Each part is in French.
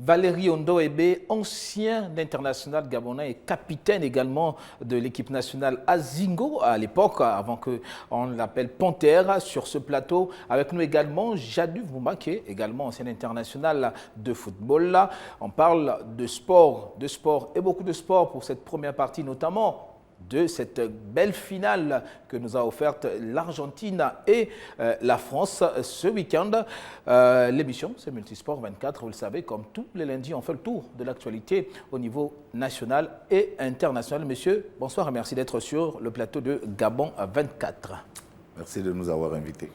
Valérie Ondoébé, ancien international gabonais et capitaine également de l'équipe nationale Azingo à l'époque, avant qu'on l'appelle Panthère, sur ce plateau. Avec nous également Jadu Vumba, qui est également ancien international de football. On parle de sport et beaucoup de sport pour cette première partie, notamment de cette belle finale que nous a offerte l'Argentine et la France ce week-end. L'émission, c'est Multisport 24, vous le savez, comme tous les lundis, on fait le tour de l'actualité au niveau national et international. Monsieur, bonsoir et merci d'être sur le plateau de Gabon 24. Merci de nous avoir invités.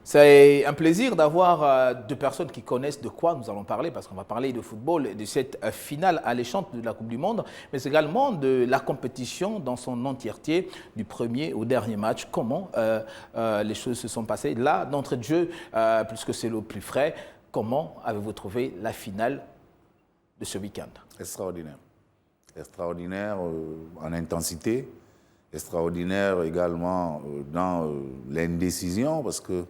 C'est un plaisir d'avoir deux personnes qui connaissent de quoi nous allons parler, parce qu'on va parler de football, de cette finale alléchante de la Coupe du Monde, mais également de la compétition dans son entièreté, du premier au dernier match. Comment les choses se sont passées là, d'entrée de jeu, puisque c'est le plus frais. Comment avez-vous trouvé la finale de ce week-end? Extraordinaire. Extraordinaire en intensité, extraordinaire également dans l'indécision, parce que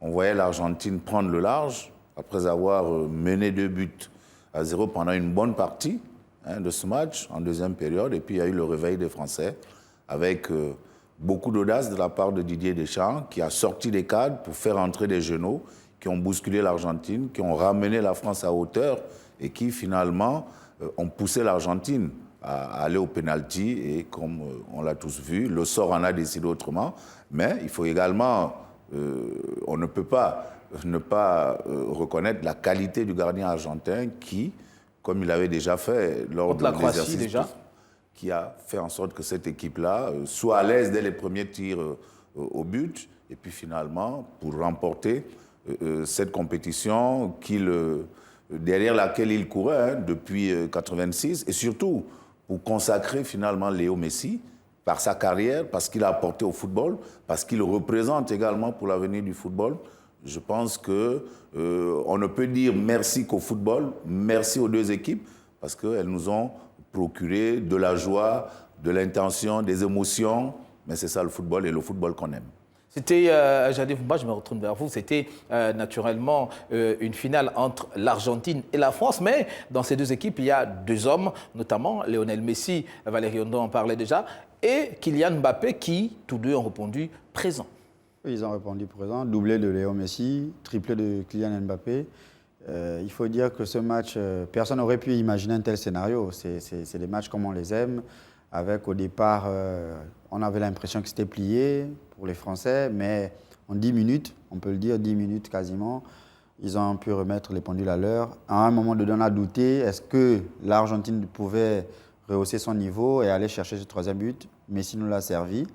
on voyait l'Argentine prendre le large après avoir mené 2-0 pendant une bonne partie de ce match en deuxième période. Et puis il y a eu le réveil des Français avec beaucoup d'audace de la part de Didier Deschamps qui a sorti des cadres pour faire entrer des genoux qui ont bousculé l'Argentine, qui ont ramené la France à hauteur et qui finalement ont poussé l'Argentine à aller au pénalty. Et comme on l'a tous vu, le sort en a décidé autrement. Mais il faut également... on ne peut pas ne pas reconnaître la qualité du gardien argentin qui, comme il avait déjà fait lors de l'exercice, qui a fait en sorte que cette équipe-là soit à l'aise dès les premiers tirs au but, et puis finalement, pour remporter cette compétition derrière laquelle il courait depuis 1986, et surtout pour consacrer finalement Léo Messi, par sa carrière, parce qu'il a apporté au football, parce qu'il représente également pour l'avenir du football. Je pense qu'on ne peut dire merci qu'au football, merci aux deux équipes, parce qu'elles nous ont procuré de la joie, de l'intention, des émotions, mais c'est ça le football et le football qu'on aime. C'était, Jadé Vumba, je me retourne vers vous, c'était naturellement une finale entre l'Argentine et la France, mais dans ces deux équipes, il y a deux hommes, notamment Lionel Messi, Valérie Ondo en parlait déjà, et Kylian Mbappé qui, tous deux, ont répondu présent. Ils ont répondu présent, doublé de Léo Messi, triplé de Kylian Mbappé. Il faut dire que ce match, personne n'aurait pu imaginer un tel scénario. C'est des matchs comme on les aime, avec au départ, on avait l'impression que c'était plié pour les Français, mais en 10 minutes, on peut le dire, 10 minutes quasiment, ils ont pu remettre les pendules à l'heure. À un moment donné, on a douté, est-ce que l'Argentine pouvait rehausser son niveau et aller chercher ce troisième but? Messi nous l'a servi.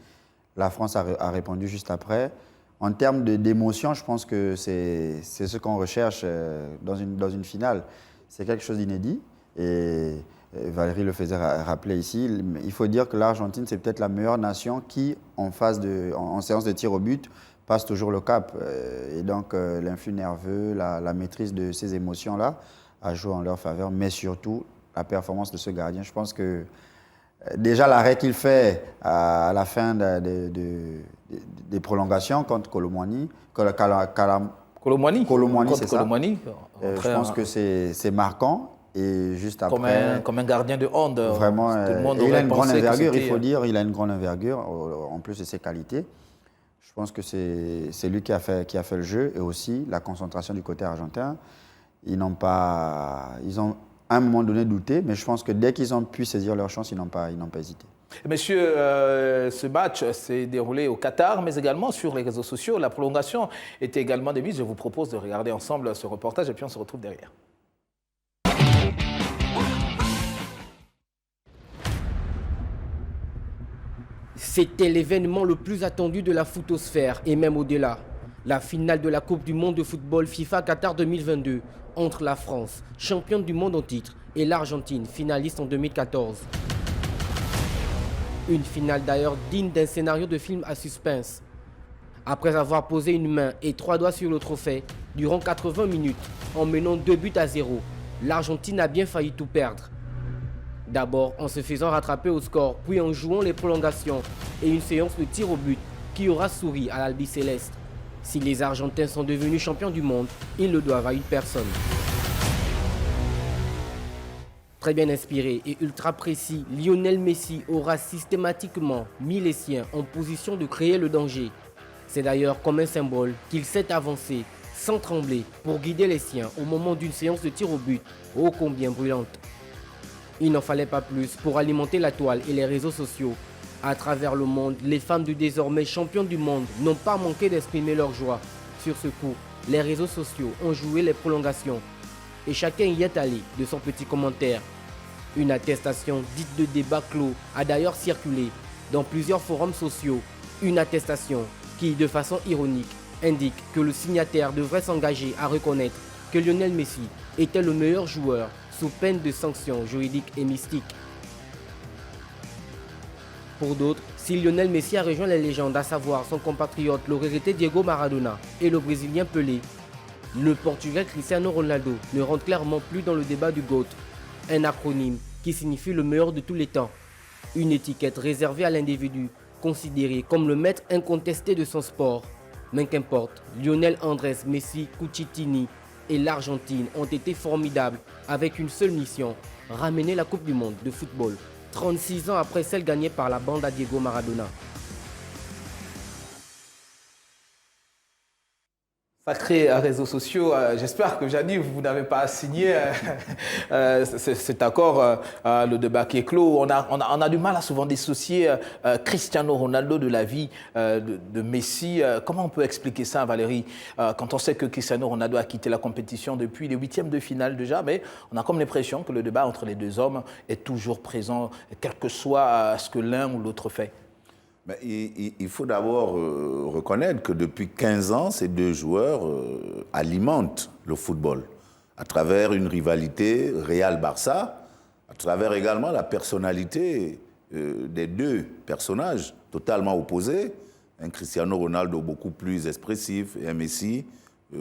La France a répondu juste après. En termes d'émotion, je pense que c'est ce qu'on recherche dans une finale. C'est quelque chose d'inédit. Et Valérie le faisait rappeler ici. Il faut dire que l'Argentine, c'est peut-être la meilleure nation qui, en séance de tir au but, passe toujours le cap. Et donc, l'influx nerveux, la maîtrise de ces émotions-là a joué en leur faveur, mais surtout la performance de ce gardien. Je pense que déjà l'arrêt qu'il fait à la fin des prolongations contre Colomwani, c'est ça. Je pense que c'est marquant. Et juste après, comme un gardien de hand. Vraiment, il a une grande envergure, il faut dire. Il a une grande envergure, en plus de ses qualités. Je pense que c'est lui qui a fait le jeu, et aussi la concentration du côté argentin. Ils ont à un moment donné douté, mais je pense que dès qu'ils ont pu saisir leur chance, ils n'ont pas hésité. Monsieur, ce match s'est déroulé au Qatar, mais également sur les réseaux sociaux. La prolongation était également de mise. Je vous propose de regarder ensemble ce reportage et puis on se retrouve derrière. C'était l'événement le plus attendu de la footosphère et même au-delà. La finale de la Coupe du monde de football FIFA Qatar 2022 entre la France, championne du monde en titre, et l'Argentine, finaliste en 2014. Une finale d'ailleurs digne d'un scénario de film à suspense. Après avoir posé une main et 3 doigts sur le trophée, durant 80 minutes, en menant 2-0, l'Argentine a bien failli tout perdre. D'abord en se faisant rattraper au score, puis en jouant les prolongations et une séance de tir au but qui aura souri à l'Albi-Céleste. Si les Argentins sont devenus champions du monde, ils le doivent à une personne. Très bien inspiré et ultra précis, Lionel Messi aura systématiquement mis les siens en position de créer le danger. C'est d'ailleurs comme un symbole qu'il s'est avancé sans trembler pour guider les siens au moment d'une séance de tir au but ô combien brûlante. Il n'en fallait pas plus pour alimenter la toile et les réseaux sociaux. À travers le monde, les femmes du désormais champion du monde n'ont pas manqué d'exprimer leur joie. Sur ce coup, les réseaux sociaux ont joué les prolongations et chacun y est allé de son petit commentaire. Une attestation dite de débat clos a d'ailleurs circulé dans plusieurs forums sociaux. Une attestation qui, de façon ironique, indique que le signataire devrait s'engager à reconnaître que Lionel Messi était le meilleur joueur sous peine de sanctions juridiques et mystiques. Pour d'autres, si Lionel Messi a rejoint les légendes, à savoir son compatriote le regretté Diego Maradona et le Brésilien Pelé, le Portugais Cristiano Ronaldo ne rentre clairement plus dans le débat du GOAT, un acronyme qui signifie le meilleur de tous les temps, une étiquette réservée à l'individu, considéré comme le maître incontesté de son sport. Mais qu'importe, Lionel Andrés Messi Cucitini et l'Argentine ont été formidables avec une seule mission, ramener la Coupe du Monde de football, 36 ans après celle gagnée par la bande à Diego Maradona. Sacré réseaux sociaux, j'espère que Jani, vous n'avez pas signé cet accord, le débat qui est clos. On a du mal à souvent dissocier Cristiano Ronaldo de la vie de Messi. Comment on peut expliquer ça, Valérie, quand on sait que Cristiano Ronaldo a quitté la compétition depuis les huitièmes de finale déjà, mais on a comme l'impression que le débat entre les deux hommes est toujours présent, quel que soit ce que l'un ou l'autre fait. Mais il faut d'abord reconnaître que depuis 15 ans, ces deux joueurs alimentent le football à travers une rivalité Real-Barça, à travers également la personnalité des deux personnages totalement opposés, un Cristiano Ronaldo beaucoup plus expressif et un Messi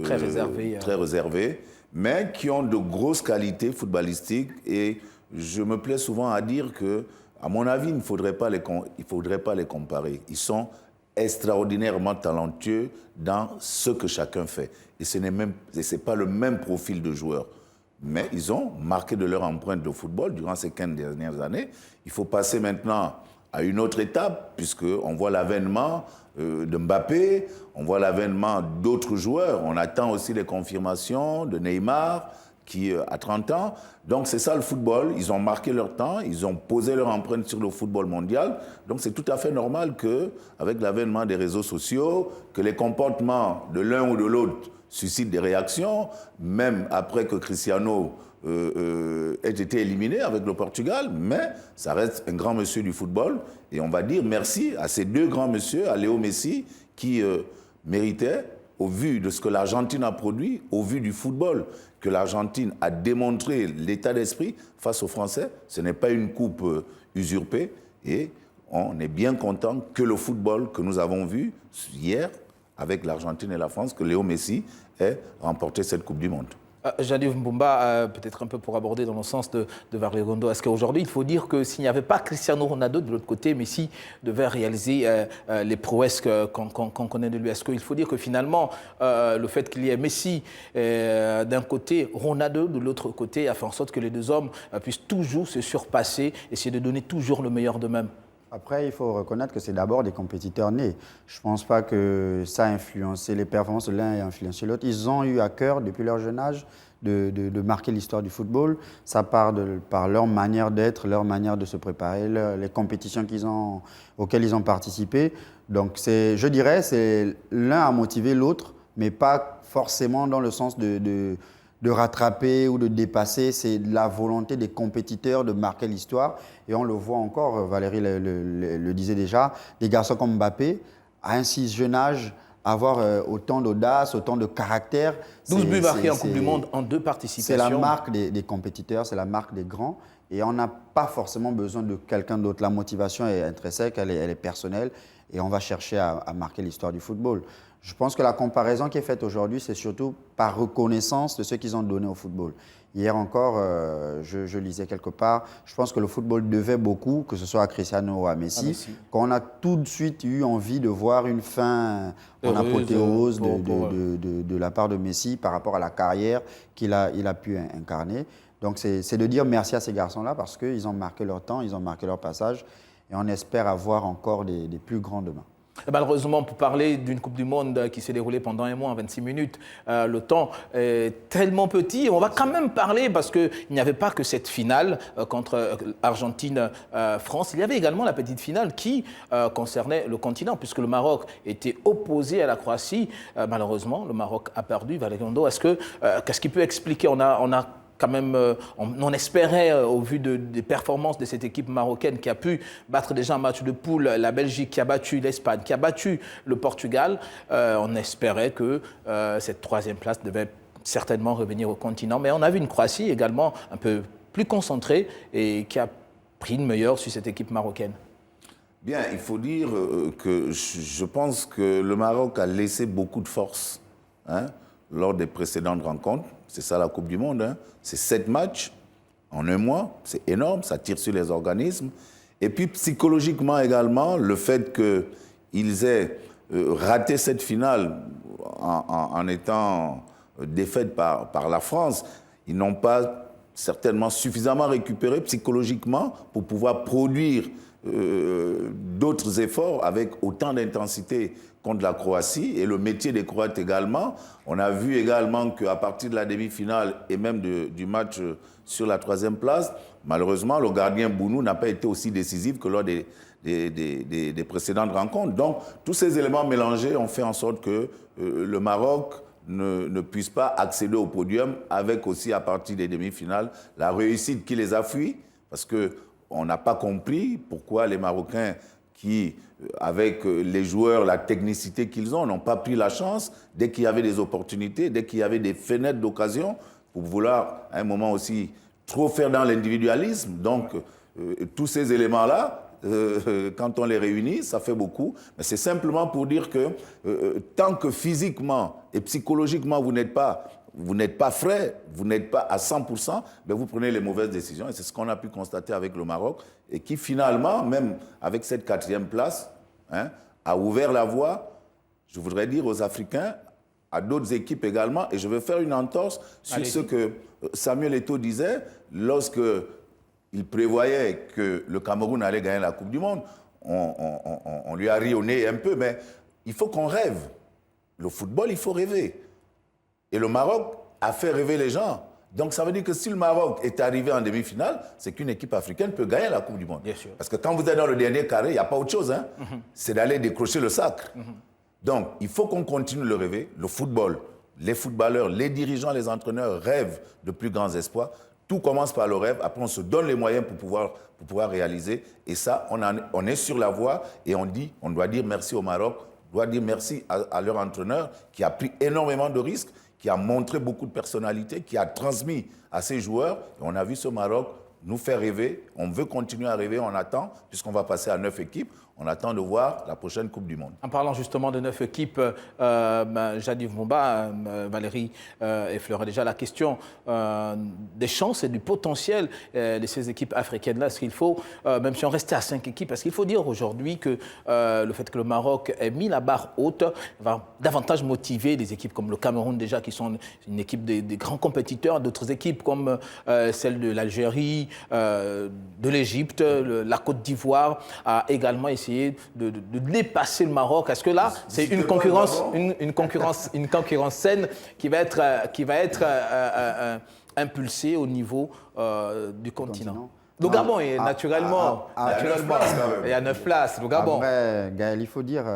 très réservé, très réservé, mais qui ont de grosses qualités footballistiques. Et je me plais souvent à dire que, à mon avis, il ne faudrait pas les comparer. Ils sont extraordinairement talentueux dans ce que chacun fait. Et ce n'est pas le même profil de joueur. Mais ils ont marqué de leur empreinte de football durant ces 15 dernières années. Il faut passer maintenant à une autre étape, puisqu'on voit l'avènement de Mbappé, on voit l'avènement d'autres joueurs. On attend aussi les confirmations de Neymar, qui a 30 ans. Donc c'est ça le football, ils ont marqué leur temps, ils ont posé leur empreinte sur le football mondial. Donc c'est tout à fait normal qu'avec l'avènement des réseaux sociaux, que les comportements de l'un ou de l'autre suscitent des réactions, même après que Cristiano ait été éliminé avec le Portugal, mais ça reste un grand monsieur du football. Et on va dire merci à ces deux grands messieurs, à Léo Messi, qui méritaient, au vu de ce que l'Argentine a produit, au vu du football que l'Argentine a démontré l'état d'esprit face aux Français, ce n'est pas une coupe usurpée. Et on est bien content que le football que nous avons vu hier avec l'Argentine et la France, que Léo Messi ait remporté cette Coupe du Monde. Jadif Mbumba, peut-être un peu pour aborder dans le sens de Valérie Gondo, est-ce qu'aujourd'hui, il faut dire que s'il n'y avait pas Cristiano Ronaldo de l'autre côté, Messi devait réaliser les prouesses qu'on connaît de lui? Est-ce qu'il faut dire que finalement, le fait qu'il y ait Messi d'un côté, Ronaldo de l'autre côté, a fait en sorte que les deux hommes puissent toujours se surpasser, essayer de donner toujours le meilleur d'eux-mêmes? Après, il faut reconnaître que c'est d'abord des compétiteurs nés. Je ne pense pas que ça a influencé les performances de l'un et influencé l'autre. Ils ont eu à cœur, depuis leur jeune âge, de marquer l'histoire du football. Ça part par leur manière d'être, leur manière de se préparer, les compétitions auxquelles ils ont participé. Donc, je dirais, c'est l'un a motivé l'autre, mais pas forcément dans le sens de rattraper ou de dépasser. C'est la volonté des compétiteurs de marquer l'histoire. Et on le voit encore, Valérie le disait déjà, des garçons comme Mbappé, à un si jeune âge, avoir autant d'audace, autant de caractère. 12 buts marqués en Coupe du Monde en 2 participations. C'est la marque des compétiteurs, c'est la marque des grands. Et on n'a pas forcément besoin de quelqu'un d'autre. La motivation est intrinsèque, elle est personnelle. Et on va chercher à marquer l'histoire du football. Je pense que la comparaison qui est faite aujourd'hui, c'est surtout par reconnaissance de ce qu'ils ont donné au football. Hier encore, je lisais quelque part, je pense que le football devait beaucoup, que ce soit à Cristiano ou à Messi, qu'on a tout de suite eu envie de voir une fin en apothéose de la part de Messi par rapport à la carrière qu'il a pu incarner. Donc c'est de dire merci à ces garçons-là parce qu'ils ont marqué leur temps, ils ont marqué leur passage et on espère avoir encore des plus grands demain. Malheureusement, pour parler d'une Coupe du Monde qui s'est déroulée pendant un mois, en 26 minutes, le temps est tellement petit. On va quand même parler parce qu'il n'y avait pas que cette finale contre Argentine-France. Il y avait également la petite finale qui concernait le continent puisque le Maroc était opposé à la Croatie. Malheureusement, le Maroc a perdu. Valérie Ondo, qu'est-ce qui peut expliquer? On a quand même, on espérait, au vu des performances de cette équipe marocaine qui a pu battre déjà un match de poule, la Belgique qui a battu l'Espagne, qui a battu le Portugal, on espérait que cette troisième place devait certainement revenir au continent. Mais on a vu une Croatie également un peu plus concentrée et qui a pris une meilleure sur cette équipe marocaine. Bien, il faut dire que je pense que le Maroc a laissé beaucoup de force lors des précédentes rencontres. C'est ça la Coupe du Monde. C'est 7 matchs en un mois. C'est énorme, ça tire sur les organismes. Et puis psychologiquement également, le fait qu'ils aient raté cette finale en étant défaite par la France, ils n'ont pas certainement suffisamment récupéré psychologiquement pour pouvoir produire d'autres efforts avec autant d'intensité contre la Croatie et le métier des Croates également. On a vu également qu'à partir de la demi-finale et même du match sur la 3e place, malheureusement, le gardien Bounou n'a pas été aussi décisif que lors des précédentes rencontres. Donc, tous ces éléments mélangés ont fait en sorte que le Maroc ne puisse pas accéder au podium avec aussi, à partir des demi-finales, la réussite qui les a fui, parce qu'on n'a pas compris pourquoi les Marocains qui, avec les joueurs, la technicité qu'ils ont, n'ont pas pris la chance, dès qu'il y avait des opportunités, dès qu'il y avait des fenêtres d'occasion, pour vouloir, à un moment aussi, trop faire dans l'individualisme. Donc, tous ces éléments-là, quand on les réunit, ça fait beaucoup. Mais c'est simplement pour dire que tant que physiquement et psychologiquement, vous n'êtes pas frais, vous n'êtes pas à 100%, ben vous prenez les mauvaises décisions. Et c'est ce qu'on a pu constater avec le Maroc, et qui finalement, même avec cette 4e place, a ouvert la voie, je voudrais dire, aux Africains, à d'autres équipes également. Et je vais faire une entorse sur ce que Samuel Eto'o disait lorsqu'il prévoyait que le Cameroun allait gagner la Coupe du Monde. On lui a ri au nez un peu, mais il faut qu'on rêve. Le football, il faut rêver. Et le Maroc a fait rêver les gens. Donc ça veut dire que si le Maroc est arrivé en demi-finale, c'est qu'une équipe africaine peut gagner la Coupe du Monde. Bien sûr. Parce que quand vous êtes dans le dernier carré, il n'y a pas autre chose. C'est d'aller décrocher le sacre. Donc il faut qu'on continue le rêver. Le football, les footballeurs, les dirigeants, les entraîneurs rêvent de plus grands espoirs. Tout commence par le rêve. Après, on se donne les moyens pour pouvoir réaliser. Et ça, on est sur la voie et on doit dire merci au Maroc. On doit dire merci à leur entraîneur qui a pris énormément de risques, qui a montré beaucoup de personnalité, qui a transmis à ses joueurs. Et on a vu ce Maroc nous faire rêver. On veut continuer à rêver, on attend, puisqu'on va passer à 9 équipes. On attend de voir la prochaine Coupe du Monde. En parlant justement de 9 équipes, Jadif Moumba, Valérie effleurait déjà la question des chances et du potentiel de ces équipes africaines-là. Est-ce qu'il faut, même si on restait à 5 équipes, est-ce qu'il faut dire aujourd'hui que le fait que le Maroc ait mis la barre haute va davantage motiver des équipes comme le Cameroun déjà, qui sont une équipe des grands compétiteurs, d'autres équipes comme celle de l'Algérie, de l'Égypte, la Côte d'Ivoire, a également essayé de dépasser le Maroc. Est-ce que là, c'est une concurrence saine qui va être impulsée au niveau du continent? Le Gabon est naturellement, il y a 9 places. Le Gabon. Après, Gaël, il faut dire,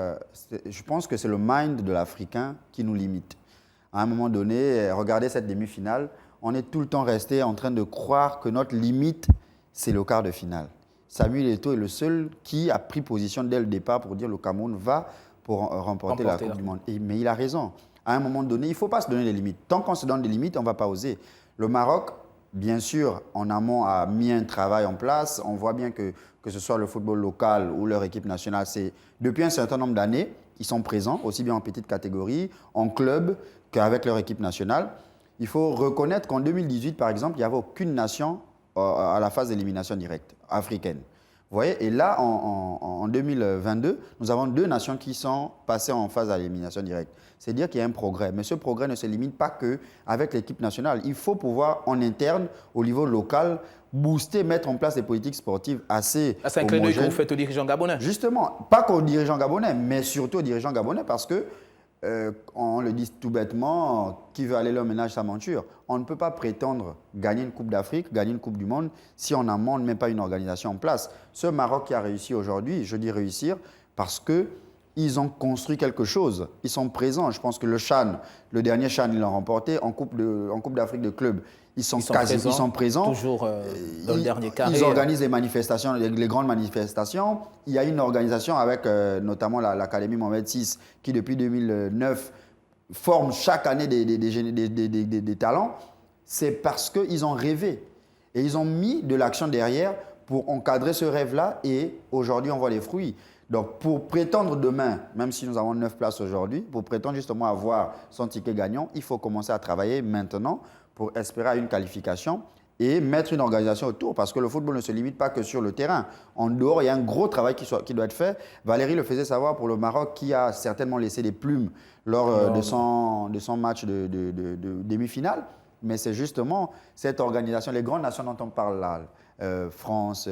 je pense que c'est le mind de l'Africain qui nous limite. À un moment donné, regardez cette demi-finale, on est tout le temps resté en train de croire que notre limite, c'est le quart de finale. Samuel Eto'o est le seul qui a pris position dès le départ pour dire que le Cameroun va pour remporter la Coupe du Monde. Mais il a raison. À un moment donné, il ne faut pas se donner des limites. Tant qu'on se donne des limites, on ne va pas oser. Le Maroc, bien sûr, en amont, a mis un travail en place. On voit bien que ce soit le football local ou leur équipe nationale, c'est depuis un certain nombre d'années, ils sont présents, aussi bien en petite catégorie, en club qu'avec leur équipe nationale. Il faut reconnaître qu'en 2018, par exemple, il n'y avait aucune nation à la phase d'élimination directe africaine. Vous voyez, et là, en 2022, nous avons 2 nations qui sont passées en phase d'élimination directe. C'est dire qu'il y a un progrès. Mais ce progrès ne se limite pas qu'avec l'équipe nationale. Il faut pouvoir, en interne, au niveau local, booster, mettre en place des politiques sportives assez homogènes. C'est un clin d'œil que vous faites aux dirigeants gabonais. Justement, pas qu'aux dirigeants gabonais, mais surtout aux dirigeants gabonais, parce que, on le dit tout bêtement, qui veut aller leur ménage sa monture. On ne peut pas prétendre gagner une Coupe d'Afrique, gagner une Coupe du Monde, si en amont, on ne met pas une organisation en place. Ce Maroc qui a réussi aujourd'hui, je dis réussir, parce qu'ils ont construit quelque chose. Ils sont présents. Je pense que le CHAN, le dernier CHAN, ils l'ont remporté en Coupe d'Afrique de clubs. Ils sont présents. Toujours dans le dernier carré. Ils organisent les manifestations, les grandes manifestations. Il y a une organisation avec notamment l'Académie Mohamed VI qui, depuis 2009, forme chaque année des talents. C'est parce qu'ils ont rêvé. Et ils ont mis de l'action derrière pour encadrer ce rêve-là. Et aujourd'hui, on voit les fruits. Donc, pour prétendre demain, même si nous avons 9 places aujourd'hui, pour prétendre justement avoir son ticket gagnant, il faut commencer à travailler maintenant pour espérer à une qualification et mettre une organisation autour. Parce que le football ne se limite pas que sur le terrain. En dehors, il y a un gros travail qui doit être fait. Valérie le faisait savoir pour le Maroc, qui a certainement laissé des plumes lors de son match de demi-finale. Mais c'est justement cette organisation, les grandes nations dont on parle là, France,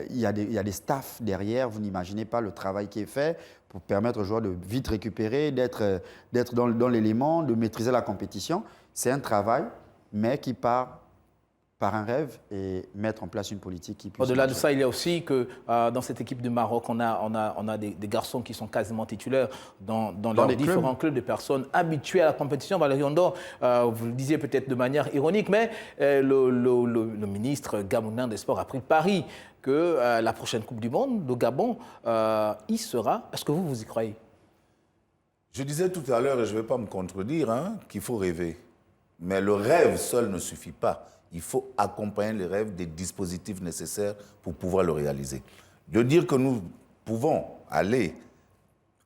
il y a des staffs derrière, vous n'imaginez pas le travail qui est fait pour permettre aux joueurs de vite récupérer, d'être dans l'élément, de maîtriser la compétition. C'est un travail, mais qui part par un rêve et mettre en place une politique qui puisse... Au-delà de ça, il y a aussi que dans cette équipe de Maroc, on a des garçons qui sont quasiment titulaires dans leurs différents clubs, des personnes habituées à la compétition. Valérie Ondor, vous le disiez peut-être de manière ironique, mais le ministre gabonais des Sports a pris le pari que la prochaine Coupe du Monde, le Gabon, y sera. Est-ce que vous y croyez? Je disais tout à l'heure, et je ne vais pas me contredire, qu'il faut rêver. Mais le rêve seul ne suffit pas. Il faut accompagner les rêves des dispositifs nécessaires pour pouvoir le réaliser. De dire que nous pouvons aller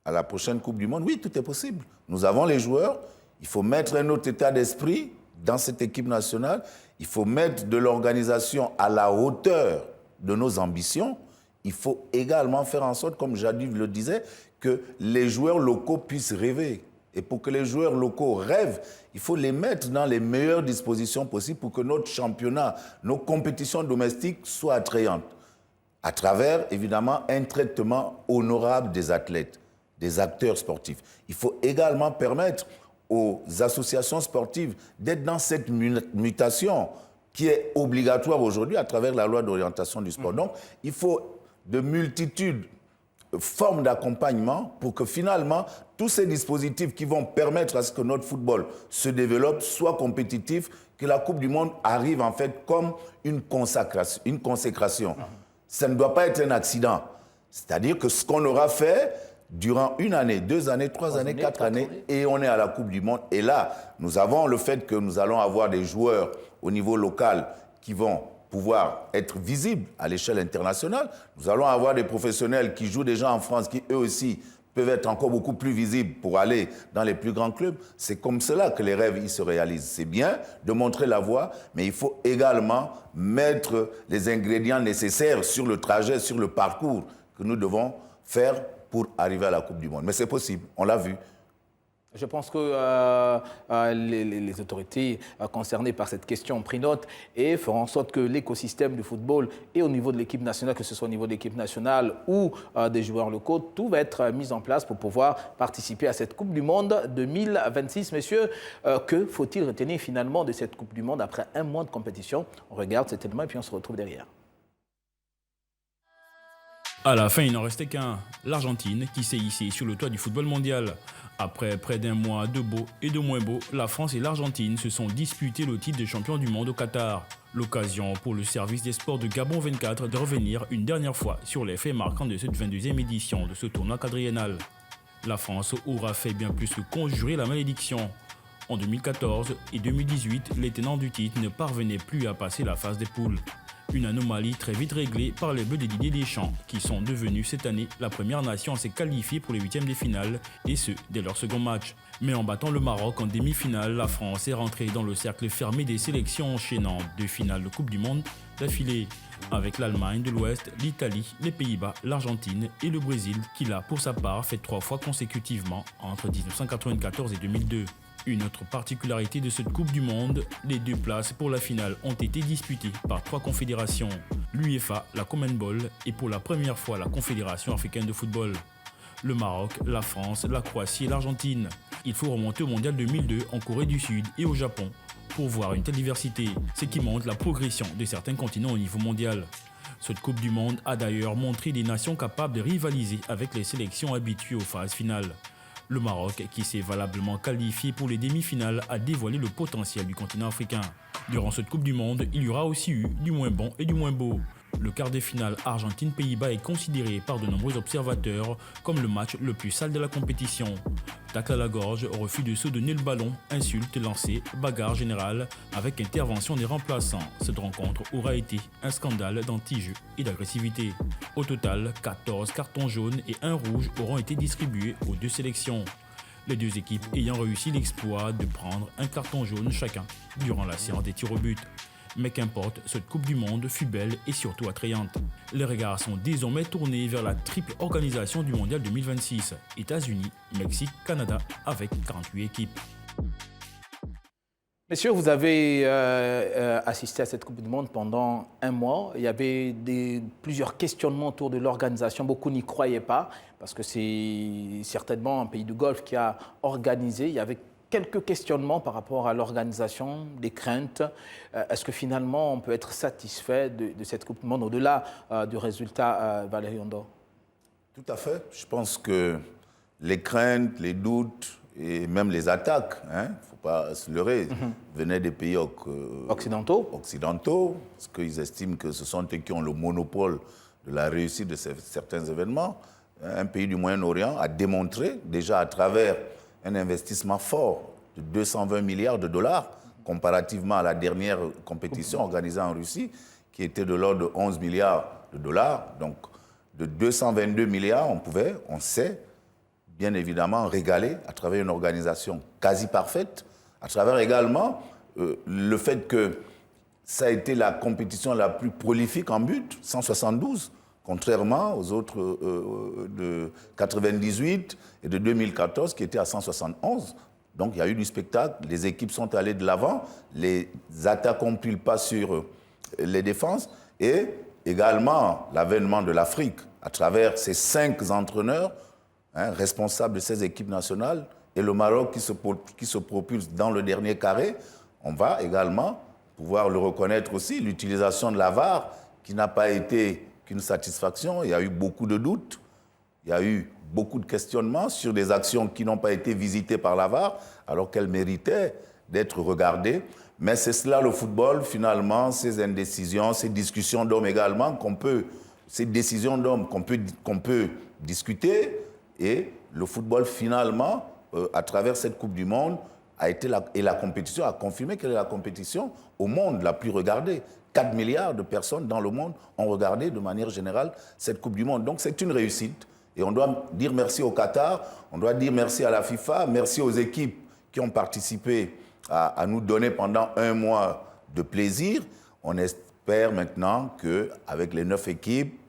à la prochaine Coupe du Monde, oui, tout est possible. Nous avons les joueurs, il faut mettre un autre état d'esprit dans cette équipe nationale, il faut mettre de l'organisation à la hauteur de nos ambitions. Il faut également faire en sorte, comme Jadis le disait, que les joueurs locaux puissent rêver. Et pour que les joueurs locaux rêvent, il faut les mettre dans les meilleures dispositions possibles pour que notre championnat, nos compétitions domestiques soient attrayantes. À travers, évidemment, un traitement honorable des athlètes, des acteurs sportifs. Il faut également permettre aux associations sportives d'être dans cette mutation qui est obligatoire aujourd'hui à travers la loi d'orientation du sport. Donc, il faut de multitudes formes d'accompagnement pour que finalement, tous ces dispositifs qui vont permettre à ce que notre football se développe soient compétitifs, que la Coupe du Monde arrive en fait comme une consécration. Ça ne doit pas être un accident. C'est-à-dire que ce qu'on aura fait durant 1 année, 2 années, 3 années, 4 années, et on est à la Coupe du Monde. Et là, nous avons le fait que nous allons avoir des joueurs au niveau local qui vont pouvoir être visibles à l'échelle internationale. Nous allons avoir des professionnels qui jouent déjà en France, qui eux aussi peuvent être encore beaucoup plus visibles pour aller dans les plus grands clubs. C'est comme cela que les rêves ils se réalisent. C'est bien de montrer la voie, mais il faut également mettre les ingrédients nécessaires sur le trajet, sur le parcours que nous devons faire pour arriver à la Coupe du Monde. Mais c'est possible, on l'a vu. Je pense que les autorités concernées par cette question ont pris note et feront en sorte que l'écosystème du football et au niveau de l'équipe nationale, que ce soit au niveau de l'équipe nationale ou des joueurs locaux, tout va être mis en place pour pouvoir participer à cette Coupe du Monde 2026. Messieurs, que faut-il retenir finalement de cette Coupe du Monde après 1 mois de compétition? On regarde cet élément et puis on se retrouve derrière. À la fin, il n'en restait qu'un, l'Argentine qui s'est hissée sur le toit du football mondial. Après près d'1 mois de beau et de moins beau, la France et l'Argentine se sont disputés le titre de champion du monde au Qatar. L'occasion pour le service des sports de Gabon 24 de revenir une dernière fois sur les faits marquants de cette 22e édition de ce tournoi quadriennal. La France aura fait bien plus que conjurer la malédiction. En 2014 et 2018, les tenants du titre ne parvenaient plus à passer la phase des poules. Une anomalie très vite réglée par les Bleus de Didier Deschamps, qui sont devenus cette année la première nation à se qualifier pour les huitièmes de finale, et ce, dès leur second match. Mais en battant le Maroc en demi-finale, la France est rentrée dans le cercle fermé des sélections enchaînant 2 finales de Coupe du Monde d'affilée, avec l'Allemagne de l'Ouest, l'Italie, les Pays-Bas, l'Argentine et le Brésil, qui l'a pour sa part fait 3 fois consécutivement entre 1994 et 2002. Une autre particularité de cette Coupe du Monde, les 2 places pour la finale ont été disputées par 3 confédérations, l'UEFA, la CONMEBOL et pour la première fois la Confédération africaine de football. Le Maroc, la France, la Croatie et l'Argentine. Il faut remonter au Mondial 2002 en Corée du Sud et au Japon pour voir une telle diversité, ce qui montre la progression de certains continents au niveau mondial. Cette Coupe du Monde a d'ailleurs montré des nations capables de rivaliser avec les sélections habituées aux phases finales. Le Maroc, qui s'est valablement qualifié pour les demi-finales, a dévoilé le potentiel du continent africain. Durant cette Coupe du Monde, il y aura aussi eu du moins bon et du moins beau. Le quart de finale Argentine-Pays-Bas est considéré par de nombreux observateurs comme le match le plus sale de la compétition. Tacle à la gorge, refus de se donner le ballon, insultes lancées, bagarre générale avec intervention des remplaçants. Cette rencontre aura été un scandale d'anti-jeu et d'agressivité. Au total, 14 cartons jaunes et 1 rouge auront été distribués aux 2 sélections. Les 2 équipes ayant réussi l'exploit de prendre un carton jaune chacun durant la séance des tirs au but. Mais qu'importe, cette Coupe du Monde fut belle et surtout attrayante. Les regards sont désormais tournés vers la triple organisation du Mondial 2026, États-Unis, Mexique, Canada, avec 48 équipes. Messieurs, vous avez assisté à cette Coupe du Monde pendant 1 mois. Il y avait plusieurs questionnements autour de l'organisation. Beaucoup n'y croyaient pas, parce que c'est certainement un pays du Golfe qui a organisé. Il y avait quelques questionnements par rapport à l'organisation, des craintes. Est-ce que finalement on peut être satisfait de cette Coupe du Monde au-delà du résultat, Valérie Ondo? Tout à fait. Je pense que les craintes, les doutes et même les attaques, il ne faut pas se leurrer, venaient des pays occidentaux, parce qu'ils estiment que ce sont eux qui ont le monopole de la réussite de certains événements. Un pays du Moyen-Orient a démontré déjà à travers un investissement fort de 220 milliards de dollars comparativement à la dernière compétition organisée en Russie qui était de l'ordre de 11 milliards de dollars. Donc de 222 milliards, on sait bien évidemment régaler à travers une organisation quasi parfaite, à travers également le fait que ça a été la compétition la plus prolifique en but, 172, contrairement aux autres de 98 et de 2014 qui étaient à 171. Donc il y a eu du spectacle, les équipes sont allées de l'avant, les attaques ont pris le pas sur les défenses et également l'avènement de l'Afrique à travers ces 5 entraîneurs responsables de ces équipes nationales et le Maroc qui se propulse dans le dernier carré. On va également pouvoir le reconnaître aussi, l'utilisation de la VAR qui n'a pas été qu'une satisfaction. Il y a eu beaucoup de doutes, il y a eu beaucoup de questionnements sur des actions qui n'ont pas été visitées par la VAR, alors qu'elles méritaient d'être regardées. Mais c'est cela le football, finalement, ces indécisions, ces discussions d'hommes également, ces décisions d'hommes qu'on peut discuter. Et le football, finalement, à travers cette Coupe du Monde, et la compétition a confirmé qu'elle est la compétition au monde la plus regardée. 4 milliards de personnes dans le monde ont regardé de manière générale cette Coupe du Monde. Donc c'est une réussite. Et on doit dire merci au Qatar, on doit dire merci à la FIFA, merci aux équipes qui ont participé à nous donner pendant 1 mois de plaisir. On espère maintenant qu'avec les 9 équipes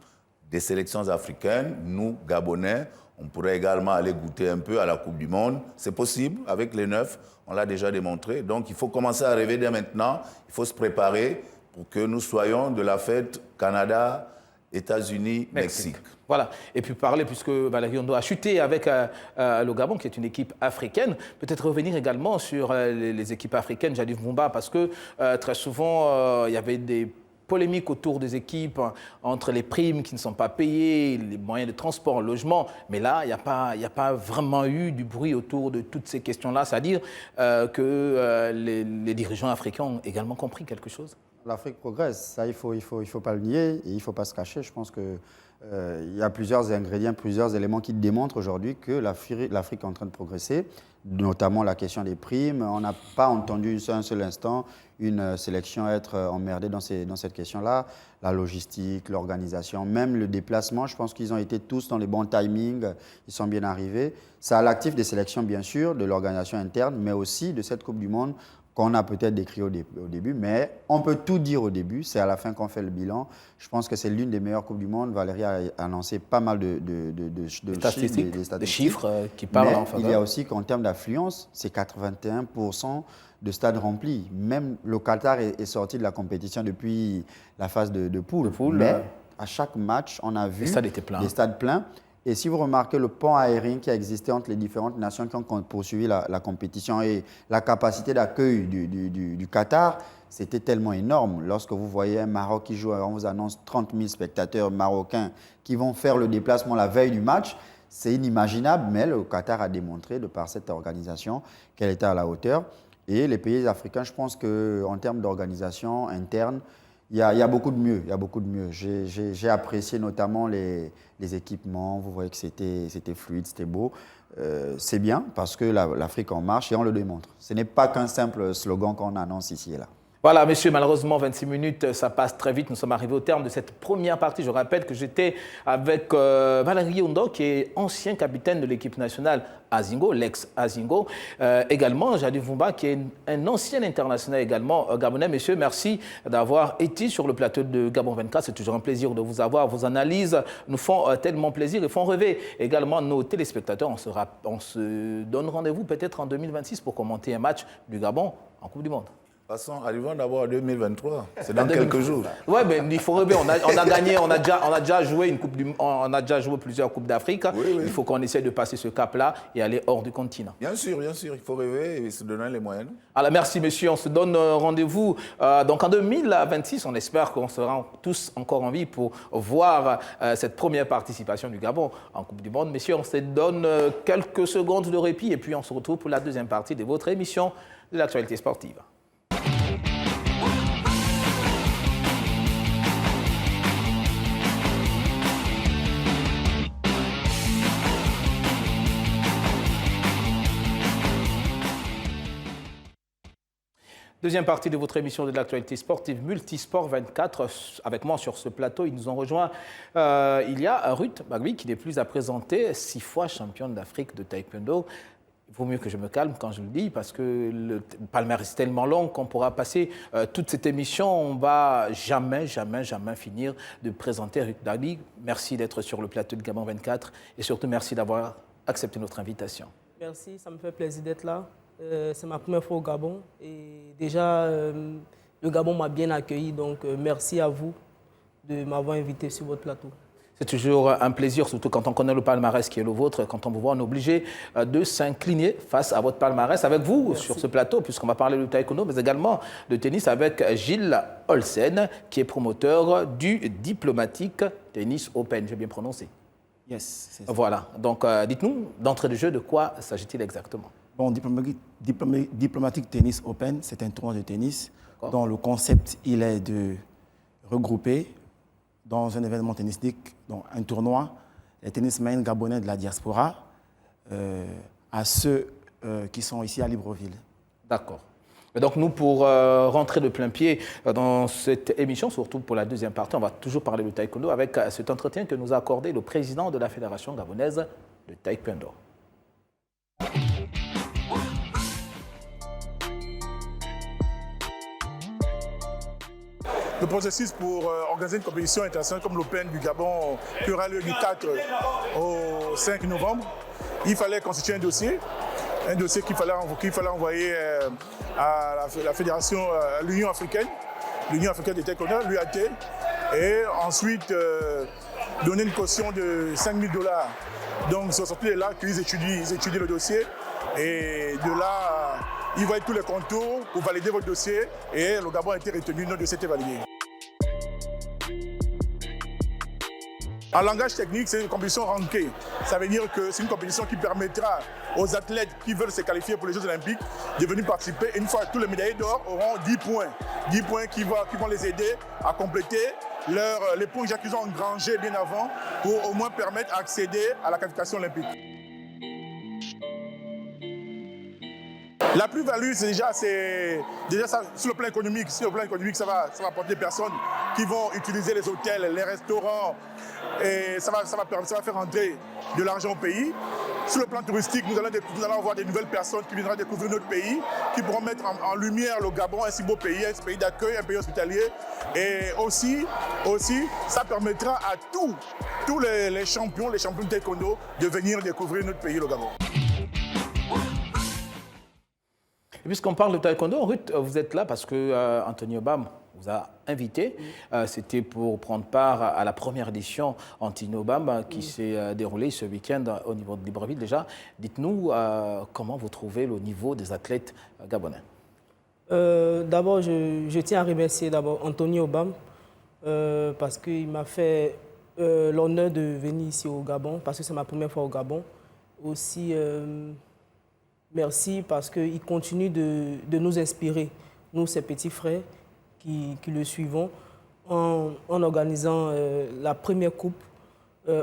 des sélections africaines, nous, Gabonais, on pourrait également aller goûter un peu à la Coupe du Monde. C'est possible, avec les 9, on l'a déjà démontré. Donc il faut commencer à rêver dès maintenant, il faut se préparer pour que nous soyons de la fête Canada, États-Unis, Mexique. Voilà. Et puis parler, puisque Valérie Ondo a chuté avec le Gabon, qui est une équipe africaine, peut-être revenir également sur les équipes africaines, Jadif Mumba, parce que très souvent, il y avait des polémiques autour des équipes, entre les primes qui ne sont pas payées, les moyens de transport, logement. Mais là, il n'y a pas vraiment eu du bruit autour de toutes ces questions-là. C'est-à-dire que les dirigeants africains ont également compris quelque chose. L'Afrique progresse, ça il faut pas le nier et il ne faut pas se cacher. Je pense qu'il y a plusieurs ingrédients, plusieurs éléments qui démontrent aujourd'hui que l'Afrique est en train de progresser, notamment la question des primes. On n'a pas entendu un seul instant une sélection être emmerdée dans cette question-là. La logistique, l'organisation, même le déplacement, je pense qu'ils ont été tous dans les bons timings, ils sont bien arrivés. C'est à l'actif des sélections, bien sûr, de l'organisation interne, mais aussi de cette Coupe du Monde qu'on a peut-être décrit au début, mais on peut tout dire au début, c'est à la fin qu'on fait le bilan. Je pense que c'est l'une des meilleures Coupes du Monde. Valérie a annoncé pas mal de statistiques, des chiffres qui parlent en faveur. Il y a aussi qu'en termes d'affluence, c'est 81% de stades remplis. Même le Qatar est sorti de la compétition depuis la phase de poule. Mais à chaque match, on a vu des stades pleins. Et si vous remarquez le pont aérien qui a existé entre les différentes nations qui ont poursuivi la compétition et la capacité d'accueil du Qatar, c'était tellement énorme. Lorsque vous voyez un Maroc qui joue, on vous annonce 30 000 spectateurs marocains qui vont faire le déplacement la veille du match, c'est inimaginable, mais le Qatar a démontré, de par cette organisation, qu'elle était à la hauteur. Et les pays africains, je pense qu'en termes d'organisation interne, il y a beaucoup de mieux. Il y a beaucoup de mieux. J'ai apprécié notamment les équipements. Vous voyez que c'était fluide, c'était beau. C'est bien parce que l'Afrique en marche et on le démontre. Ce n'est pas qu'un simple slogan qu'on annonce ici et là. Voilà, messieurs, malheureusement, 26 minutes, ça passe très vite. Nous sommes arrivés au terme de cette première partie. Je rappelle que j'étais avec Valérie Ondo, qui est ancien capitaine de l'équipe nationale Azingo, l'ex-Azingo. Également, Jadi Vumba, qui est un ancien international également gabonais. Messieurs, merci d'avoir été sur le plateau de Gabon 24. C'est toujours un plaisir de vous avoir. Vos analyses nous font tellement plaisir et font rêver également nos téléspectateurs. On se donne rendez-vous peut-être en 2026 pour commenter un match du Gabon en Coupe du Monde. De toute façon, arrivons d'abord à 2023. C'est dans quelques jours. Oui, mais il faut rêver. On a gagné, on a déjà joué on a déjà joué plusieurs Coupes d'Afrique. Oui. Il faut qu'on essaie de passer ce cap-là et aller hors du continent. Bien sûr. Il faut rêver et se donner les moyens. Alors, merci, messieurs. On se donne rendez-vous. Donc, en 2026, on espère qu'on sera tous encore en vie pour voir cette première participation du Gabon en Coupe du Monde. Messieurs, on se donne quelques secondes de répit et puis on se retrouve pour la deuxième partie de votre émission de l'actualité sportive. Deuxième partie de votre émission de l'actualité sportive Multisport 24. Avec moi sur ce plateau, ils nous ont rejoint. Il y a Ruth Bagui qui n'est plus à présenter, 6 fois championne d'Afrique de taekwondo. Il vaut mieux que je me calme quand je le dis parce que le palmarès est tellement long qu'on pourra passer toute cette émission. On ne va jamais finir de présenter Ruth Bagui. Merci d'être sur le plateau de Gabon 24 et surtout merci d'avoir accepté notre invitation. Merci, ça me fait plaisir d'être là. C'est ma première fois au Gabon et déjà le Gabon m'a bien accueilli, donc merci à vous de m'avoir invité sur votre plateau. C'est toujours un plaisir, surtout quand on connaît le palmarès qui est le vôtre. Quand on vous voit, on est obligé de s'incliner face à votre palmarès avec vous sur ce plateau, puisqu'on va parler de taekwondo, mais également de tennis avec Gilles Olsen, qui est promoteur du Diplomatic Tennis Open. J'ai bien prononcé. Yes, c'est ça. Voilà. Donc, dites-nous, d'entrée de jeu, de quoi s'agit-il exactement? Bon, Diplomatic Tennis Open, c'est un tournoi de tennis dont le concept, il est de regrouper dans un événement tennistique, donc un tournoi, les tennismen gabonais de la diaspora à ceux qui sont ici à Libreville. D'accord. Et donc nous, pour rentrer de plein pied dans cette émission, surtout pour la deuxième partie, on va toujours parler de taekwondo avec cet entretien que nous a accordé le président de la Fédération gabonaise de taekwondo. Le processus pour organiser une compétition internationale comme l'Open du Gabon qui aura lieu du 4 au 5 novembre, il fallait constituer un dossier qu'il fallait envoyer à la fédération, à l'Union africaine des taekwondo, l'UAT, et ensuite donner une caution de $5 000. Donc c'est sorti de là qu'ils étudient le dossier et de là ils voient tous les contours pour valider votre dossier et le Gabon a été retenu, notre dossier était validé. En langage technique, c'est une compétition rankée. Ça veut dire que c'est une compétition qui permettra aux athlètes qui veulent se qualifier pour les Jeux Olympiques de venir participer. Une fois que tous les médaillés d'or auront 10 points. 10 points qui vont les aider à compléter les points qu'ils ont engrangés bien avant pour au moins permettre d'accéder à la qualification olympique. La plus-value, c'est déjà ça, sur le plan économique. Sur le plan économique, ça va apporter des personnes qui vont utiliser les hôtels, les restaurants, et ça va faire entrer de l'argent au pays. Sur le plan touristique, nous allons avoir des nouvelles personnes qui viendront découvrir notre pays, qui pourront mettre en lumière le Gabon, un si beau pays, un pays d'accueil, un pays hospitalier. Et aussi, ça permettra à tous les champions de taekwondo de venir découvrir notre pays, le Gabon. Et puisqu'on parle de taekwondo, Ruth, vous êtes là parce que Anthony Obam vous a invité. C'était pour prendre part à la première édition Anthony Obam qui s'est déroulée ce week-end au niveau de Libreville. Déjà, dites-nous comment vous trouvez le niveau des athlètes gabonais. D'abord, je tiens à remercier d'abord Anthony Obam parce qu'il m'a fait l'honneur de venir ici au Gabon, parce que c'est ma première fois au Gabon. Aussi, merci parce qu'il continue de nous inspirer, nous, ses petits frères qui le suivons, en organisant la première coupe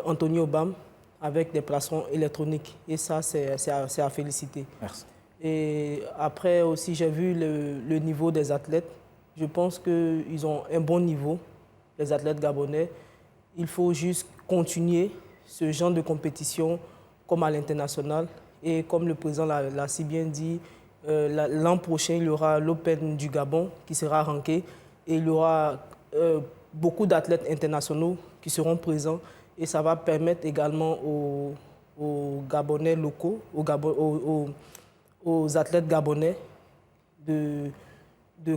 Anthony Obam avec des plaçons électroniques. Et ça, c'est à féliciter. Merci. Et après aussi, j'ai vu le niveau des athlètes. Je pense qu'ils ont un bon niveau, les athlètes gabonais. Il faut juste continuer ce genre de compétition comme à l'international. Et comme le président l'a si bien dit, l'an prochain, il y aura l'Open du Gabon qui sera ranké. Et il y aura beaucoup d'athlètes internationaux qui seront présents. Et ça va permettre également aux Gabonais locaux, aux athlètes gabonais de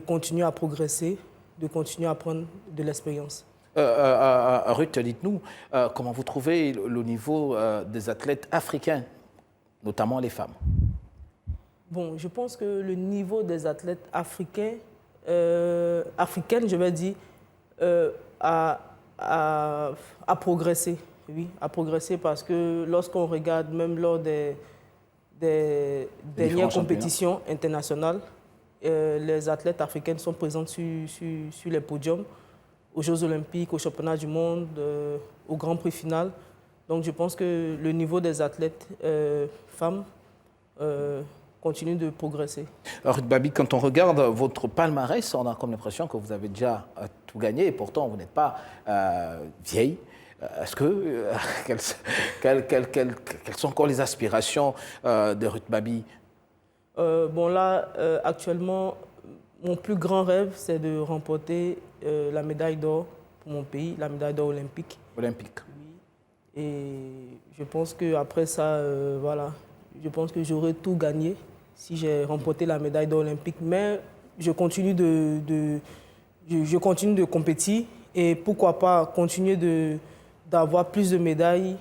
continuer à progresser, de continuer à prendre de l'expérience. Ruth, dites-nous, comment vous trouvez le niveau des athlètes africains, notamment les femmes? Bon, je pense que le niveau des athlètes africaines, je vais dire, a progressé. Oui, a progressé parce que lorsqu'on regarde, même lors des dernières compétitions internationales, les athlètes africaines sont présentes sur les podiums, aux Jeux Olympiques, aux Championnats du monde, au Grand Prix final. Donc je pense que le niveau des athlètes femmes continue de progresser. Ruth Babi, quand on regarde votre palmarès, on a comme l'impression que vous avez déjà tout gagné et pourtant vous n'êtes pas vieille. Est-ce que quelles sont encore les aspirations de Ruth Babi? Bon là, actuellement, mon plus grand rêve, c'est de remporter la médaille d'or pour mon pays, la médaille d'or olympique. Olympique. Oui. Et je pense qu'après ça, voilà, je pense que j'aurai tout gagné si j'ai remporté la médaille d'or olympique. Mais je continue je continue de compétir et pourquoi pas continuer d'avoir plus de médailles,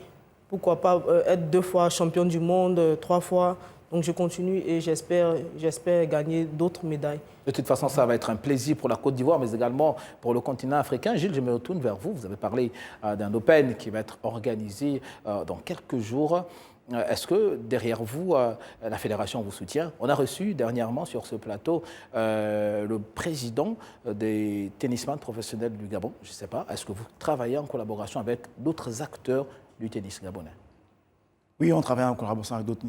pourquoi pas être 2 fois champion du monde, 3 fois. Donc je continue et j'espère gagner d'autres médailles. De toute façon, ça va être un plaisir pour la Côte d'Ivoire, mais également pour le continent africain. Gilles, je me retourne vers vous. Vous avez parlé d'un Open qui va être organisé dans quelques jours. Est-ce que derrière vous, la fédération vous soutient? On a reçu dernièrement sur ce plateau le président des tennisman professionnels du Gabon. Je ne sais pas, est-ce que vous travaillez en collaboration avec d'autres acteurs du tennis gabonais? Oui, on travaille en collaboration avec d'autres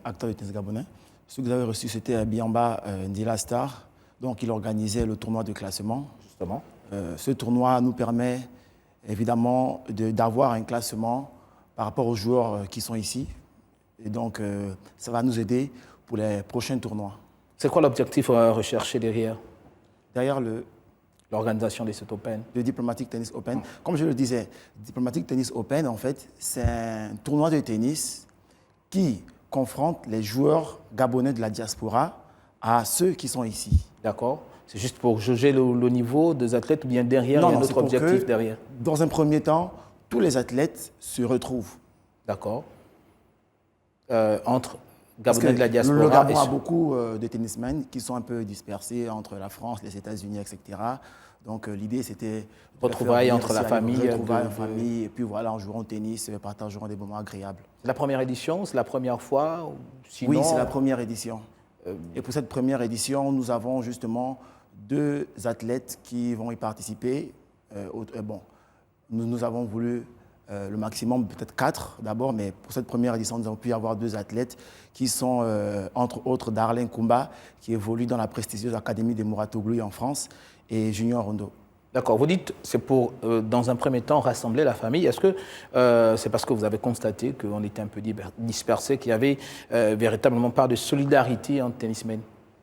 acteurs du tennis gabonais. Ce que vous avez reçu, c'était Biamba Ndila Star. Donc, il organisait le tournoi de classement. Justement. Ce tournoi nous permet évidemment d'avoir un classement par rapport aux joueurs qui sont ici. Et donc, ça va nous aider pour les prochains tournois. C'est quoi l'objectif recherché derrière l'organisation de cet Open? Le Diplomatic Tennis Open. Comme je le disais, Diplomatic Tennis Open, en fait, c'est un tournoi de tennis qui confronte les joueurs gabonais de la diaspora à ceux qui sont ici. D'accord. C'est juste pour juger le niveau des athlètes ou bien derrière, il y a un autre objectif derrière? Dans un premier temps, tous les athlètes se retrouvent. D'accord. Entre Gabonais de la diaspora. Le Gabon a beaucoup de tennismen qui sont un peu dispersés entre la France, les États-Unis, etc. Donc l'idée, c'était... Retrouvailles entre la famille. Retrouvailles en famille. Et puis voilà, en jouant au tennis, partageront des moments agréables. C'est la première édition? C'est la première fois? Sinon... Oui, c'est la première édition. Et pour cette première édition, nous avons justement 2 athlètes qui vont y participer. Nous avons voulu le maximum, peut-être 4 d'abord, mais pour cette première édition, nous avons pu avoir 2 athlètes qui sont, entre autres, Darlene Koumba, qui évolue dans la prestigieuse Académie de Mouratoglou en France, et Junior Rondo. D'accord, vous dites c'est pour, dans un premier temps, rassembler la famille. Est-ce que c'est parce que vous avez constaté qu'on était un peu dispersé, qu'il y avait véritablement part de solidarité entre tennismen?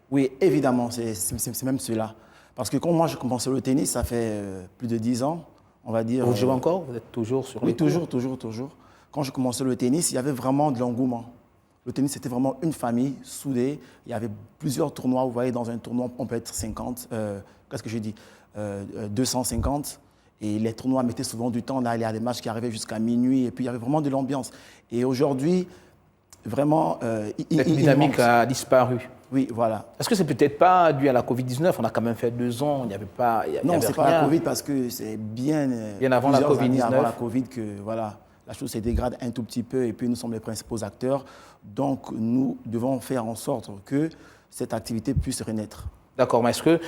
Oui, évidemment, c'est même cela. Parce que quand moi j'ai commencé le tennis, ça fait plus de 10 ans, on va dire. Vous jouez encore? Vous êtes toujours sur les Oui, cours? toujours. Quand j'ai commencé le tennis, il y avait vraiment de l'engouement. Le tennis, c'était vraiment une famille soudée. Il y avait plusieurs tournois. Vous voyez, dans un tournoi, on peut être 50, qu'est-ce que j'ai dit 250. Et les tournois mettaient souvent du temps. Là, il y a des matchs qui arrivaient jusqu'à minuit. Et puis, il y avait vraiment de l'ambiance. Et aujourd'hui, vraiment... Cette dynamique a disparu. Oui, voilà. Est-ce que c'est peut-être pas dû à la Covid-19? On a quand même fait 2 ans, il n'y avait pas... Non, ce n'est pas la Covid parce que c'est bien avant la Covid-19. Avant la Covid que voilà, la chose se dégrade un tout petit peu et puis nous sommes les principaux acteurs. Donc, nous devons faire en sorte que cette activité puisse renaître. D'accord, mais est-ce que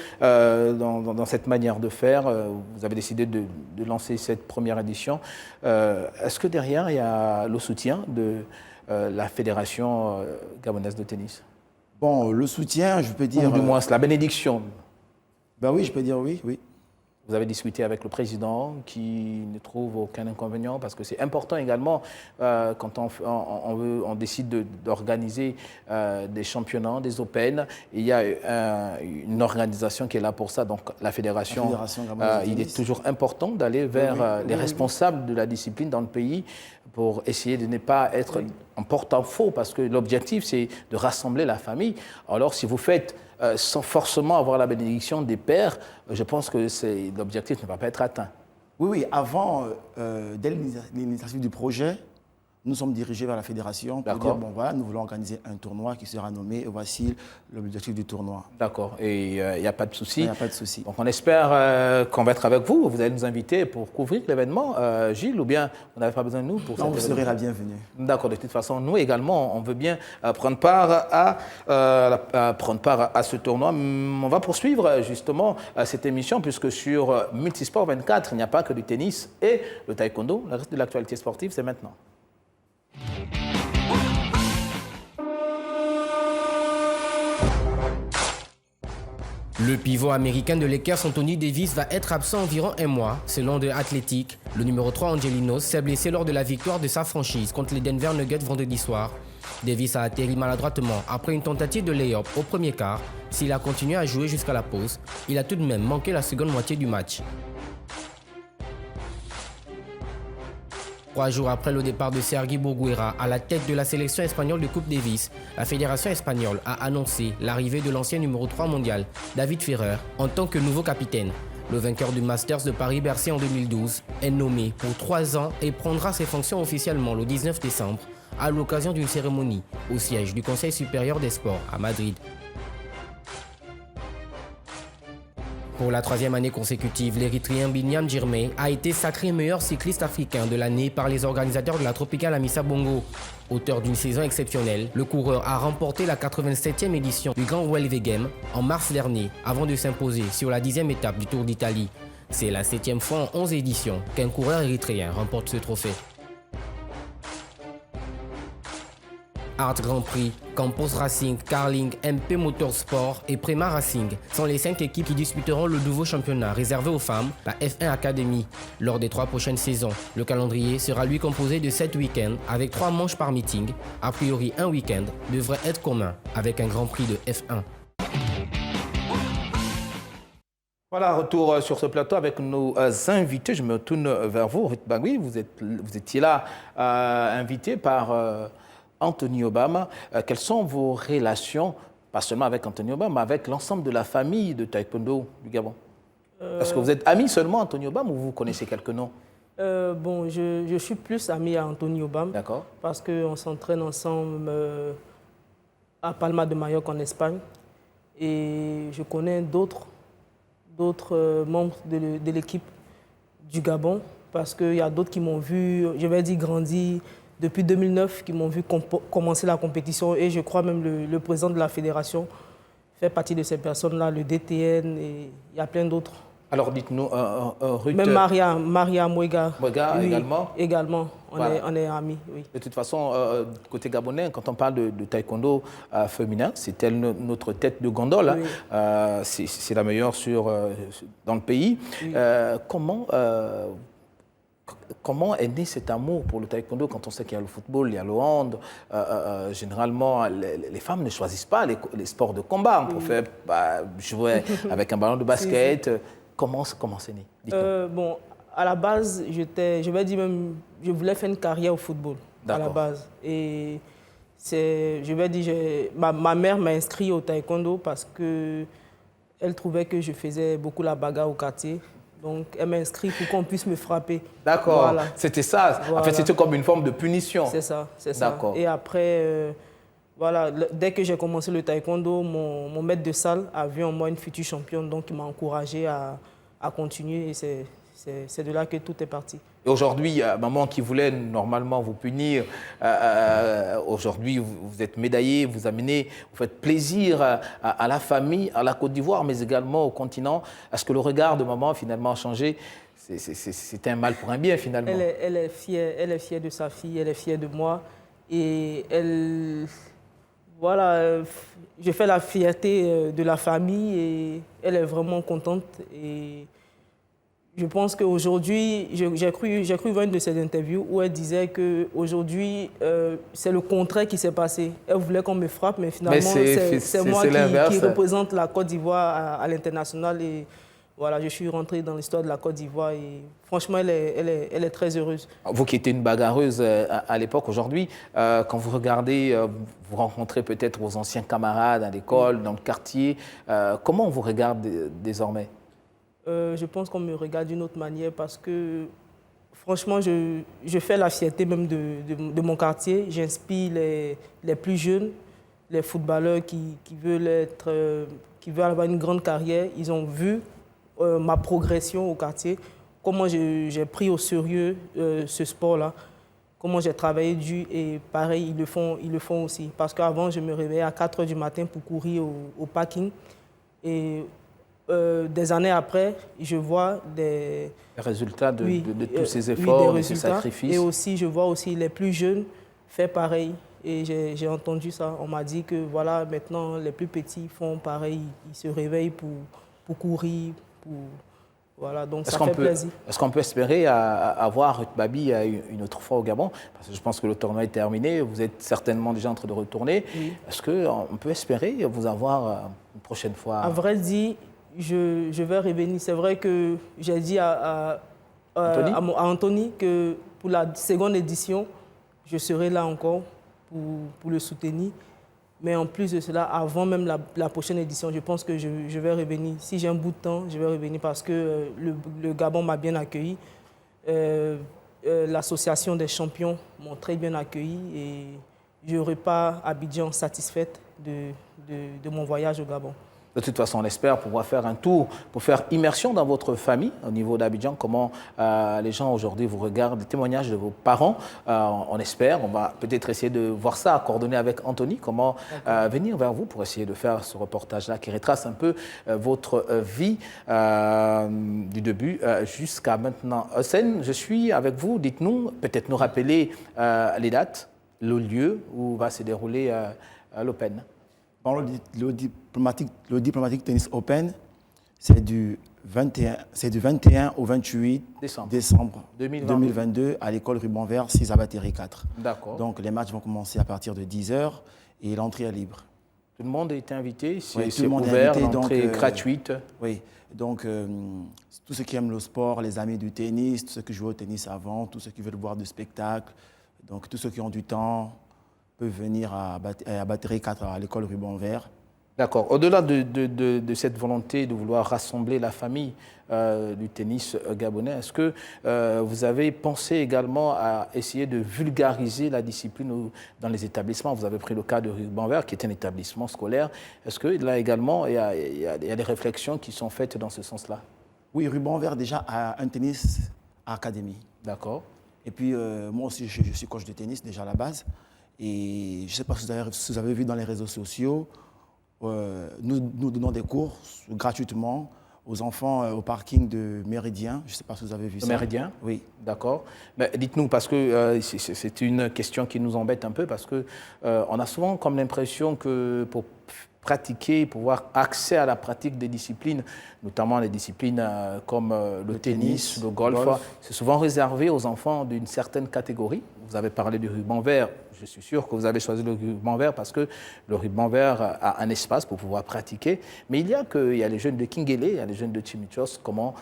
dans cette manière de faire, vous avez décidé de lancer cette première édition, est-ce que derrière, il y a le soutien de la Fédération gabonaise de tennis? Bon, le soutien, je peux dire... Ou du moins, c'est la bénédiction. Ben oui, je peux dire oui. Vous avez discuté avec le président qui ne trouve aucun inconvénient parce que c'est important également quand on décide d'organiser des championnats, des Open. Il y a une organisation qui est là pour ça, donc la fédération il est toujours important d'aller vers les responsables de la discipline dans le pays pour essayer de ne pas être en porte-à-faux parce que l'objectif c'est de rassembler la famille. Alors si vous faites sans forcément avoir la bénédiction des pères, je pense que l'objectif ne va pas être atteint. Oui, avant, dès l'initiative du projet, nous sommes dirigés vers la fédération pour dire, bon voilà, nous voulons organiser un tournoi qui sera nommé et voici l'objectif du tournoi. D'accord, et il n'y a pas de souci. Il n'y a pas de souci. Donc on espère qu'on va être avec vous. Vous allez nous inviter pour couvrir l'événement, Gilles, ou bien vous n'avez pas besoin de nous pour Non, vous serez la bienvenue. D'accord, de toute façon, nous également, on veut bien prendre part à ce tournoi. On va poursuivre justement cette émission puisque sur Multisport 24, il n'y a pas que du tennis et le taekwondo. Le reste de l'actualité sportive, c'est maintenant. Le pivot américain de Lakers, Anthony Davis, va être absent environ 1 mois. Selon The Athletic, le numéro 3 Angelinos s'est blessé lors de la victoire de sa franchise contre les Denver Nuggets vendredi soir. Davis a atterri maladroitement après une tentative de lay-up au premier quart. S'il a continué à jouer jusqu'à la pause, il a tout de même manqué la seconde moitié du match. 3 jours après le départ de Sergi Bourguera à la tête de la sélection espagnole de Coupe Davis, la fédération espagnole a annoncé l'arrivée de l'ancien numéro 3 mondial, David Ferrer, en tant que nouveau capitaine. Le vainqueur du Masters de Paris-Bercy en 2012 est nommé pour 3 ans et prendra ses fonctions officiellement le 19 décembre à l'occasion d'une cérémonie au siège du Conseil supérieur des sports à Madrid. Pour la 3e année consécutive, l'Érythréen Binyam Girmay a été sacré meilleur cycliste africain de l'année par les organisateurs de la Tropical Amissa Bongo. Auteur d'une saison exceptionnelle, le coureur a remporté la 87e édition du Grand Welve Game en mars dernier avant de s'imposer sur la 10e étape du Tour d'Italie. C'est la 7e fois en 11 éditions qu'un coureur érythréen remporte ce trophée. Art Grand Prix, Campos Racing, Carling, MP Motorsport et Prema Racing sont les 5 équipes qui disputeront le nouveau championnat réservé aux femmes, la F1 Academy. Lors des 3 prochaines saisons, le calendrier sera lui composé de 7 week-ends avec 3 manches par meeting. A priori, un week-end devrait être commun avec un Grand Prix de F1. Voilà, retour sur ce plateau avec nos invités. Je me tourne vers vous. Ruth Bangui, vous étiez là invité par Anthony Obama. Quelles sont vos relations, pas seulement avec Anthony Obama, mais avec l'ensemble de la famille de taekwondo du Gabon? Est-ce que vous êtes amis seulement Anthony Obama ou vous connaissez quelques noms? Bon, je suis plus ami à Anthony Obama. D'accord. Parce qu'on s'entraîne ensemble à Palma de Majorque en Espagne. Et je connais d'autres membres de l'équipe du Gabon parce qu'il y a d'autres qui m'ont vu, je vais dire, grandir depuis 2009, qui m'ont vu commencer la compétition. Et je crois même le président de la fédération fait partie de ces personnes-là, le DTN, et il y a plein d'autres Alors dites-nous, Ruth... Même Maria Mwega. Mwega oui, également. Également, Voilà. on est amis, oui. De toute façon, côté gabonais, quand on parle de taekwondo féminin, c'est elle notre tête de gondole. Oui. Hein. C'est la meilleure dans le pays. Oui. Comment est né cet amour pour le taekwondo quand on sait qu'il y a le football, il y a le hand? Généralement, les femmes ne choisissent pas les sports de combat. On préfère jouer avec un ballon de basket. Comment c'est né? Bon, à la base, je vais dire même, je voulais faire une carrière au football, à la base. Et je vais dire, ma mère m'a inscrit au taekwondo parce qu'elle trouvait que je faisais beaucoup la bagarre au quartier. Donc, elle m'a inscrit pour qu'on puisse me frapper. D'accord, voilà. C'était ça. Voilà. En fait, c'était comme une forme de punition. C'est ça, c'est ça. D'accord. Et après, voilà, dès que j'ai commencé le taekwondo, mon maître de salle a vu en moi une future championne, donc il m'a encouragé à continuer et c'est de là que tout est parti. Et aujourd'hui, maman qui voulait normalement vous punir, aujourd'hui vous êtes médaillé, vous faites plaisir à la famille, à la Côte d'Ivoire, mais également au continent. Est-ce que le regard de maman finalement a changé? C'était un mal pour un bien finalement. Elle est fière de sa fille, elle est fière de moi et voilà, je fais la fierté de la famille et elle est vraiment contente. Et je pense qu'aujourd'hui, j'ai cru voir une de ses interviews où elle disait qu'aujourd'hui, c'est le contraire qui s'est passé. Elle voulait qu'on me frappe, mais finalement, c'est moi qui représente la Côte d'Ivoire à l'international. Et voilà, je suis rentré dans l'histoire de la Côte d'Ivoire et franchement, elle est très heureuse. Vous qui étiez une bagarreuse à l'époque, aujourd'hui, quand vous regardez, vous rencontrez peut-être vos anciens camarades à l'école, dans le quartier, comment on vous regarde désormais? Je pense qu'on me regarde d'une autre manière parce que, franchement, je fais la fierté même de mon quartier. J'inspire les plus jeunes, les footballeurs qui veulent avoir une grande carrière. Ils ont vu ma progression au quartier, comment j'ai pris au sérieux ce sport-là, comment j'ai travaillé dur et pareil, ils le font aussi. Parce qu'avant, je me réveillais à 4 h du matin pour courir au parking. Et des années après, je vois des résultats de tous ces efforts, de ces sacrifices. Et aussi, je vois aussi les plus jeunes faire pareil. Et j'ai entendu ça. On m'a dit que voilà, maintenant, les plus petits font pareil. Ils se réveillent pour courir. Voilà, donc ça fait plaisir. Est-ce qu'on peut espérer avoir Ruth Babi une autre fois au Gabon? Parce que je pense que le tournoi est terminé. Vous êtes certainement déjà en train de retourner. Oui. Est-ce qu'on peut espérer vous avoir une prochaine fois? À vrai dire, je vais revenir. C'est vrai que j'ai dit à Anthony que pour la seconde édition, je serai là encore pour le soutenir. Mais en plus de cela, avant même la prochaine édition, je pense que je vais revenir. Si j'ai un bout de temps, je vais revenir parce que le Gabon m'a bien accueilli. L'association des champions m'ont très bien accueilli et je repars à Abidjan satisfaite de mon voyage au Gabon. De toute façon, on espère pouvoir faire un tour pour faire immersion dans votre famille au niveau d'Abidjan. Comment les gens aujourd'hui vous regardent, les témoignages de vos parents. On espère, on va peut-être essayer de voir ça, coordonner avec Anthony, comment venir vers vous pour essayer de faire ce reportage-là qui retrace un peu votre vie du début jusqu'à maintenant. Hussein, je suis avec vous. Dites-nous, peut-être nous rappeler les dates, le lieu où va se dérouler l'Open. Bon, le Diplomatic Tennis Open, c'est du 21 au 28 décembre 2022 à l'école Ruban Vert, 6 à Batterie 4. D'accord. Donc les matchs vont commencer à partir de 10 h et l'entrée est libre. Tout le monde est invité, c'est ouvert, l'entrée est gratuite. Oui, donc tous ceux qui aiment le sport, les amis du tennis, tous ceux qui jouent au tennis avant, tous ceux qui veulent voir du spectacle, donc tous ceux qui ont du temps, peuvent venir à Batterie 4 à l'école Ruban Vert. D'accord. Au-delà de cette volonté de vouloir rassembler la famille du tennis gabonais, est-ce que vous avez pensé également à essayer de vulgariser la discipline dans les établissements? Vous avez pris le cas de Ruban Vert, qui est un établissement scolaire. Est-ce que là également, il y a des réflexions qui sont faites dans ce sens-là? Oui, Ruban Vert déjà a un tennis académie. D'accord. Et puis moi aussi, je suis coach de tennis déjà à la base. Et je ne sais pas si vous avez vu dans les réseaux sociaux, nous donnons des cours gratuitement aux enfants au parking de Méridien. Je ne sais pas si vous avez vu ça. Méridien? Oui. D'accord. Dites-nous, parce que c'est une question qui nous embête un peu, parce qu'on a souvent comme l'impression que pour pratiquer, pour avoir accès à la pratique des disciplines, notamment les disciplines comme le tennis, le golf, c'est souvent réservé aux enfants d'une certaine catégorie. Vous avez parlé du ruban vert. Je suis sûr que vous avez choisi le ruban vert parce que le ruban vert a un espace pour pouvoir pratiquer. Mais il y a les jeunes de Kingele, il y a les jeunes de Chimichos. Comment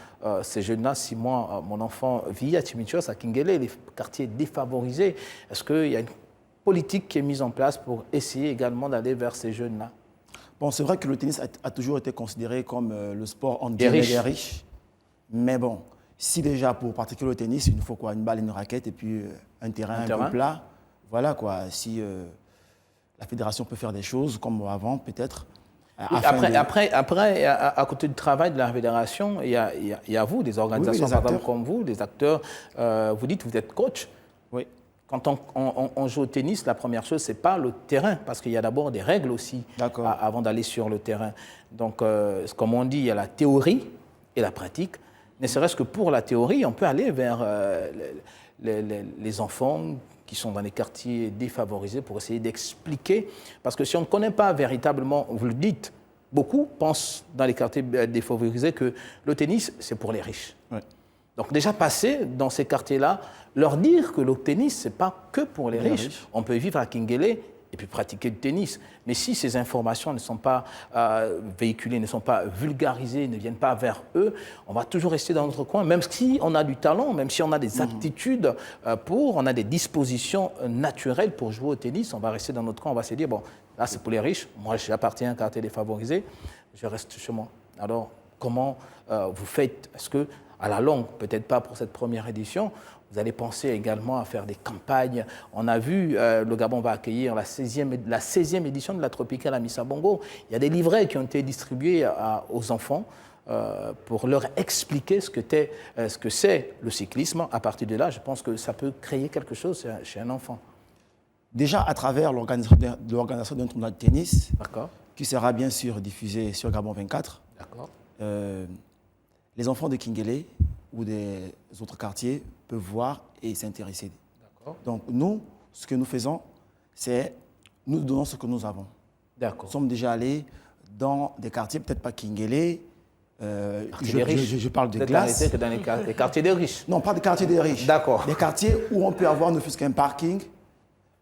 ces jeunes-là, si moi, mon enfant vit à Chimichos, à Kingele, les quartiers défavorisés, est-ce qu'il y a une politique qui est mise en place pour essayer également d'aller vers ces jeunes-là? Bon, c'est vrai que le tennis a toujours été considéré comme le sport en des riches. Mais bon, si déjà pour pratiquer le tennis, il nous faut quoi? Une balle, une raquette et puis un terrain un peu plat. Voilà quoi. Si la fédération peut faire des choses comme avant, peut-être. Après, à côté du travail de la fédération, il y a vous, des organisations comme vous, des acteurs. Vous dites que vous êtes coach. Oui. Quand on joue au tennis, la première chose, ce n'est pas le terrain, parce qu'il y a d'abord des règles aussi avant d'aller sur le terrain. Donc, comme on dit, il y a la théorie et la pratique. Ne serait-ce que pour la théorie, on peut aller vers les enfants qui sont dans les quartiers défavorisés pour essayer d'expliquer. Parce que si on ne connaît pas véritablement, vous le dites, beaucoup pensent dans les quartiers défavorisés que le tennis, c'est pour les riches. Oui. Donc déjà passer dans ces quartiers-là, leur dire que le tennis, ce n'est pas que pour les riches. On peut vivre à Kingele et puis pratiquer le tennis. Mais si ces informations ne sont pas véhiculées, ne sont pas vulgarisées, ne viennent pas vers eux, on va toujours rester dans notre coin, même si on a du talent, même si on a des aptitudes on a des dispositions naturelles pour jouer au tennis, on va rester dans notre coin, on va se dire, bon, là c'est pour les riches, moi j'appartiens à un quartier défavorisé, je reste chez moi. Alors, comment vous faites? Est-ce que à la longue, peut-être pas pour cette première édition, vous allez penser également à faire des campagnes. On a vu, le Gabon va accueillir la 16e édition de la Tropicale à Missa Bongo. Il y a des livrets qui ont été distribués aux enfants pour leur expliquer ce que c'est le cyclisme. À partir de là, je pense que ça peut créer quelque chose chez un enfant. Déjà, à travers l'organisation d'un tournoi de tennis, qui sera bien sûr diffusé sur Gabon 24, les enfants de Kingele ou des autres quartiers peuvent voir et s'intéresser. Donc nous, ce que nous faisons, c'est nous donnons ce que nous avons. Nous sommes déjà allés dans des quartiers, peut-être pas Kingele, je parle de glace. Que dans les quartiers des riches. Non, pas des quartiers des riches. D'accord. Des quartiers où on peut avoir ne fût-ce qu'un parking.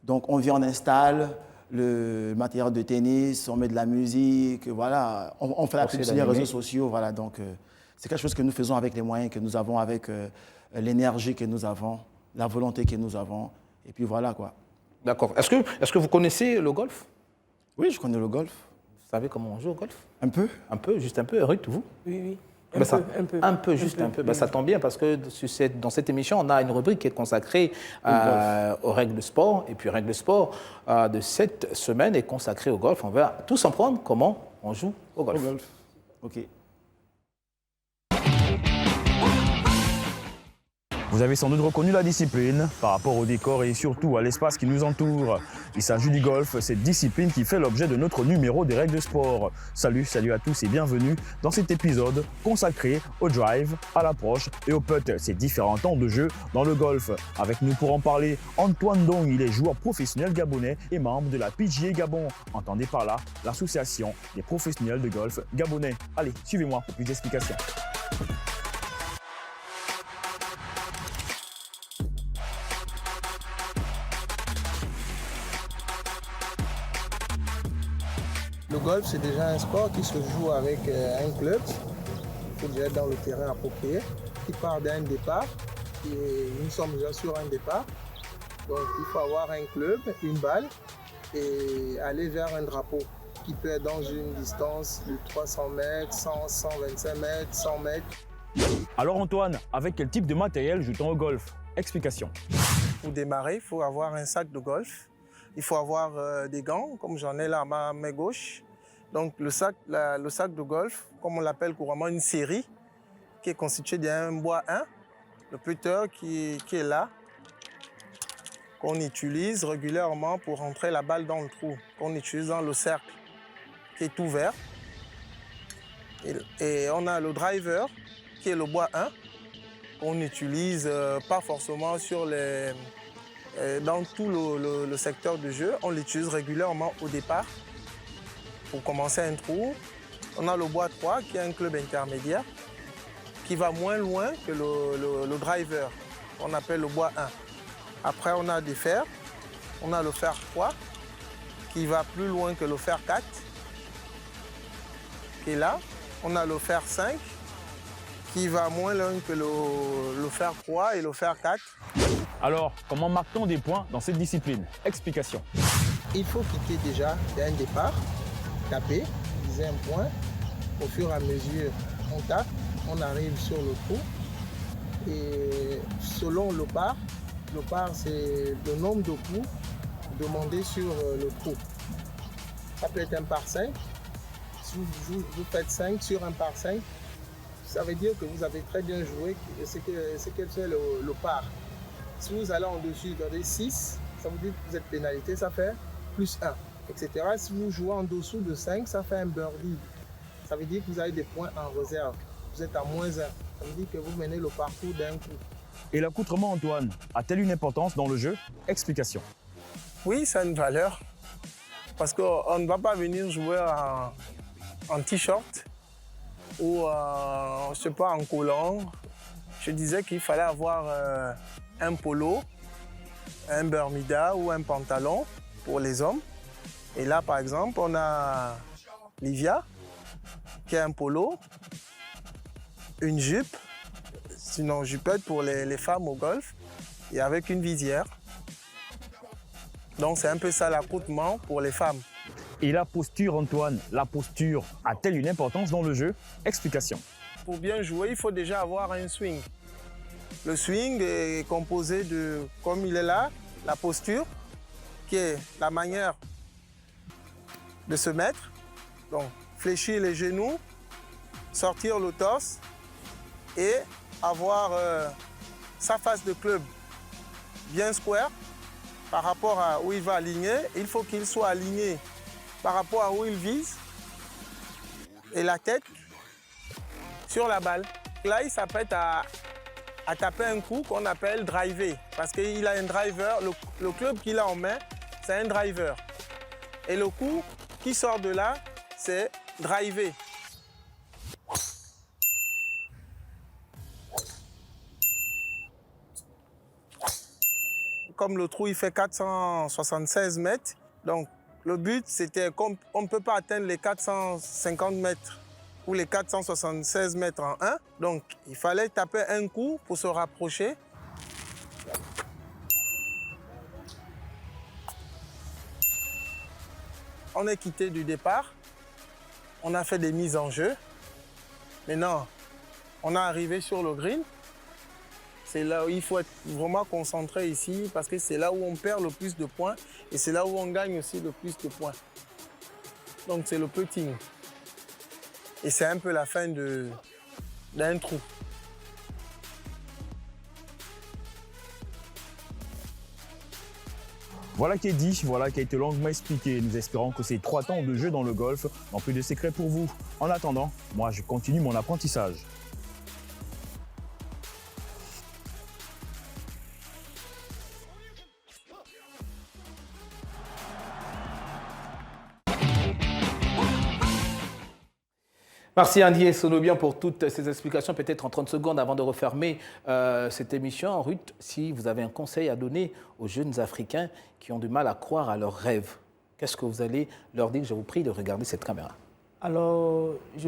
Donc on vient, on installe le matériel de tennis, on met de la musique, voilà. On fait la pub sur les réseaux sociaux, voilà. Donc c'est quelque chose que nous faisons avec les moyens que nous avons, avec l'énergie que nous avons, la volonté que nous avons. Et puis voilà quoi. D'accord. Est-ce que vous connaissez le golf? Oui, je connais le golf. Vous savez comment on joue au golf? Un peu. Un peu, juste un peu. Ruth, vous? Oui. Un peu. Ça tombe bien parce que dans cette émission, on a une rubrique qui est consacrée aux règles de sport. Et puis, règles de sport de cette semaine est consacrée au golf. On va tous apprendre comment on joue au golf. OK. Vous avez sans doute reconnu la discipline par rapport au décor et surtout à l'espace qui nous entoure. Il s'agit du golf, cette discipline qui fait l'objet de notre numéro des règles de sport. Salut à tous et bienvenue dans cet épisode consacré au drive, à l'approche et au putt, ces différents temps de jeu dans le golf. Avec nous pour en parler, Antoine Dong, il est joueur professionnel gabonais et membre de la PGA Gabon. Entendez par là l'association des professionnels de golf gabonais. Allez, suivez-moi pour plus d'explications. Le golf, c'est déjà un sport qui se joue avec un club. Il faut déjà être dans le terrain approprié, qui part d'un départ. Et nous sommes déjà sur un départ. Donc, il faut avoir un club, une balle et aller vers un drapeau qui peut être dans une distance de 300 mètres, 100, 125 mètres, 100 mètres. Alors Antoine, avec quel type de matériel joue-t-on au golf? Explication. Pour démarrer, il faut avoir un sac de golf. Il faut avoir des gants, comme j'en ai là à ma main gauche. Donc le sac de golf, comme on l'appelle couramment, une série, qui est constituée d'un bois 1, le putter qui est là, qu'on utilise régulièrement pour rentrer la balle dans le trou, qu'on utilise dans le cercle, qui est ouvert. Et on a le driver, qui est le bois 1, qu'on n'utilise pas forcément dans tout le secteur du jeu. On l'utilise régulièrement au départ pour commencer un trou. On a le bois 3, qui est un club intermédiaire, qui va moins loin que le driver, qu'on appelle le bois 1. Après, on a des fers. On a le fer 3, qui va plus loin que le fer 4. Et là, on a le fer 5, qui va moins loin que le fer 3 et le fer 4. Alors, comment marque-t-on des points dans cette discipline? Explication. Il faut quitter déjà d'un départ, taper, viser un point. Au fur et à mesure, on tape, on arrive sur le trou. Et selon le par c'est le nombre de coups demandés sur le trou. Ça peut être un par 5. Si vous faites 5 sur un par 5, ça veut dire que vous avez très bien joué, c'est le par. Si vous allez en dessus, regardez 6, ça vous dit que vous êtes pénalité, ça fait plus 1, etc. Si vous jouez en dessous de 5, ça fait un birdie. Ça veut dire que vous avez des points en réserve. Vous êtes à moins 1. Ça veut dire que vous menez le parcours d'un coup. Et l'accoutrement, Antoine, a-t-elle une importance dans le jeu? Explication. Oui, ça a une valeur. Parce qu'on ne va pas venir jouer en t-shirt ou je sais pas, en collant. Je disais qu'il fallait avoir un polo, un Bermuda ou un pantalon pour les hommes. Et là, par exemple, on a Livia, qui a un polo, une jupe, sinon jupette pour les femmes au golf, et avec une visière. Donc c'est un peu ça l'accoutrement pour les femmes. Et la posture, Antoine, la posture a-t-elle une importance dans le jeu? Explication. Pour bien jouer, il faut déjà avoir un swing. Le swing est composé de, comme il est là, la posture, qui est la manière de se mettre. Donc fléchir les genoux, sortir le torse et avoir sa face de club bien square par rapport à où il va aligner. Il faut qu'il soit aligné par rapport à où il vise et la tête sur la balle. Là, il s'apprête à taper un coup qu'on appelle driver parce qu'il a un driver. Le club qu'il a en main, c'est un driver. Et le coup qui sort de là, c'est driver. Comme le trou il fait 476 mètres, donc le but c'était qu'on ne peut pas atteindre les 450 mètres ou les 476 mètres en 1. Donc il fallait taper un coup pour se rapprocher. On est quitté du départ, on a fait des mises en jeu. Maintenant, on est arrivé sur le green. C'est là où il faut être vraiment concentré ici parce que c'est là où on perd le plus de points et c'est là où on gagne aussi le plus de points. Donc c'est le putting. Et c'est un peu la fin d'un trou. Voilà qui est dit, voilà qui a été longuement expliqué. Nous espérons que ces 3 temps de jeu dans le golf n'ont plus de secrets pour vous. En attendant, moi je continue mon apprentissage. Merci Andy Sonobian pour toutes ces explications. Peut-être en 30 secondes avant de refermer cette émission, Ruth, si vous avez un conseil à donner aux jeunes Africains qui ont du mal à croire à leurs rêves, qu'est-ce que vous allez leur dire? Je vous prie de regarder cette caméra. Alors, je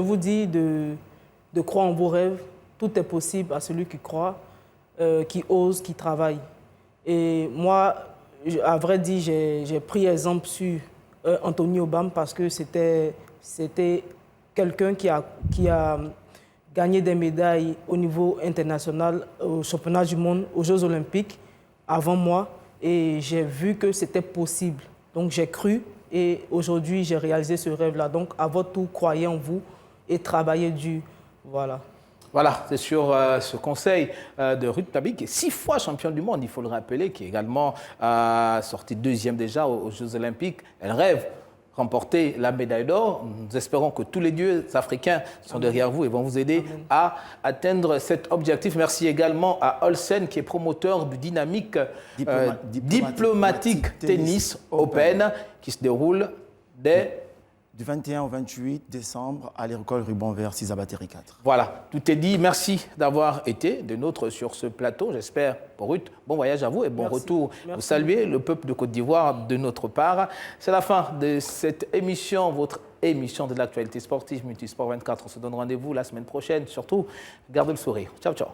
vous dis de croire en vos rêves. Tout est possible à celui qui croit, qui ose, qui travaille. Et moi, à vrai dire, j'ai pris exemple sur Anthony Obama parce que c'était quelqu'un qui a gagné des médailles au niveau international, au championnat du monde, aux Jeux olympiques, avant moi. Et j'ai vu que c'était possible. Donc j'ai cru et aujourd'hui j'ai réalisé ce rêve-là. Donc à votre tour, croyez en vous et travaillez dur. Voilà. Voilà, c'est sur ce conseil de Ruth Tabi, qui est 6 fois championne du monde, il faut le rappeler, qui est également sortie 2e déjà aux Jeux olympiques. Elle rêve remporter la médaille d'or. Nous espérons que tous les dieux africains sont derrière vous et vont vous aider à atteindre cet objectif. Merci également à Olsen qui est promoteur du dynamique diplomatique tennis open qui se déroule dès du 21 au 28 décembre à l'école Ruban Vert 6 à Batterie 4. Voilà, tout est dit. Merci d'avoir été de nôtres sur ce plateau. J'espère, Ruth, bon voyage à vous et bon retour. Vous saluez le peuple de Côte d'Ivoire de notre part. C'est la fin de cette émission, votre émission de l'actualité sportive Multisport 24. On se donne rendez-vous la semaine prochaine. Surtout, gardez le sourire. Ciao, ciao.